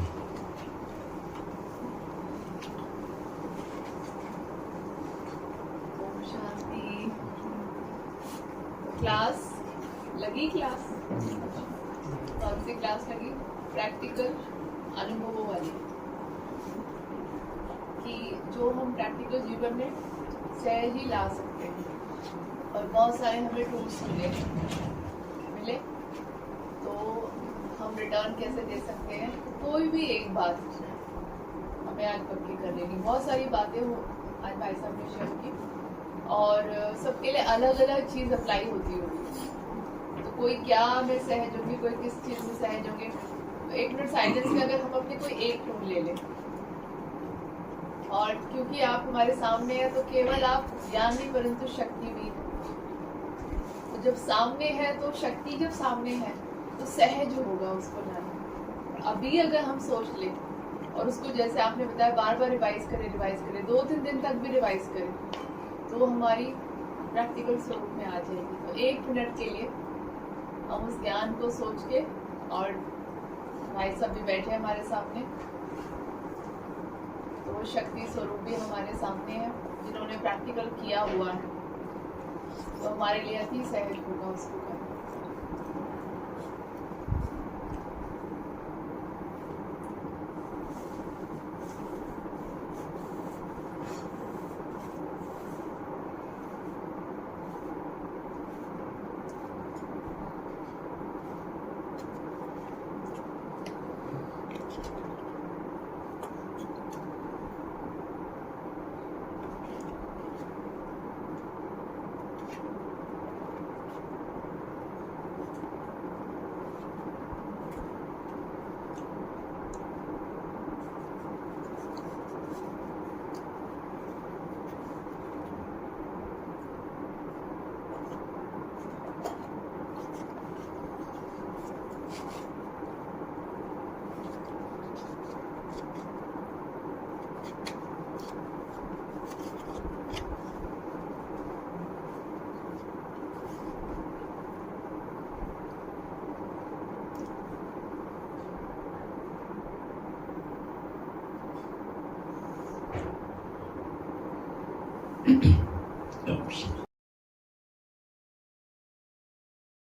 शांति। क्लास लगी? क्लास कौन सी क्लास लगी? प्रैक्टिकल अनुभवों वाली, कि जो हम प्रैक्टिकल जीवन में सहज ही ला सकते हैं। और बहुत सारे हमें टूल्स मिले, तो हम रिटर्न कैसे दे सकते हैं। कोई भी एक बात हमें आज पक्की कर लेनी। बहुत सारी बातें हो आज भाई साहब ने शेयर की, और सबके लिए अलग अलग चीज़ अप्लाई होती होगी। तो कोई क्या में सहज होगी, कोई किस चीज़ में सहज होंगे। तो 1 मिनट साइलेंस में अगर हम अपने कोई एक टूल ले लें, और क्योंकि आप हमारे सामने हैं तो केवल आप ज्ञान नहीं परंतु शक्ति भी है। तो जब सामने है तो शक्ति जब सामने है तो सहज होगा उसको लाना। अभी अगर हम सोच लें और उसको जैसे आपने बताया बार बार रिवाइज करें 2-3 दिन तक भी रिवाइज करें तो हमारी प्रैक्टिकल स्वरूप में आ जाएगी। तो 1 मिनट के लिए हम उस ज्ञान को सोच के, और भाई सब भी बैठे हैं हमारे सामने, तो वो शक्ति स्वरूप भी हमारे सामने है जिन्होंने प्रैक्टिकल किया हुआ है, तो हमारे लिए अति सहज होगा उसको करना।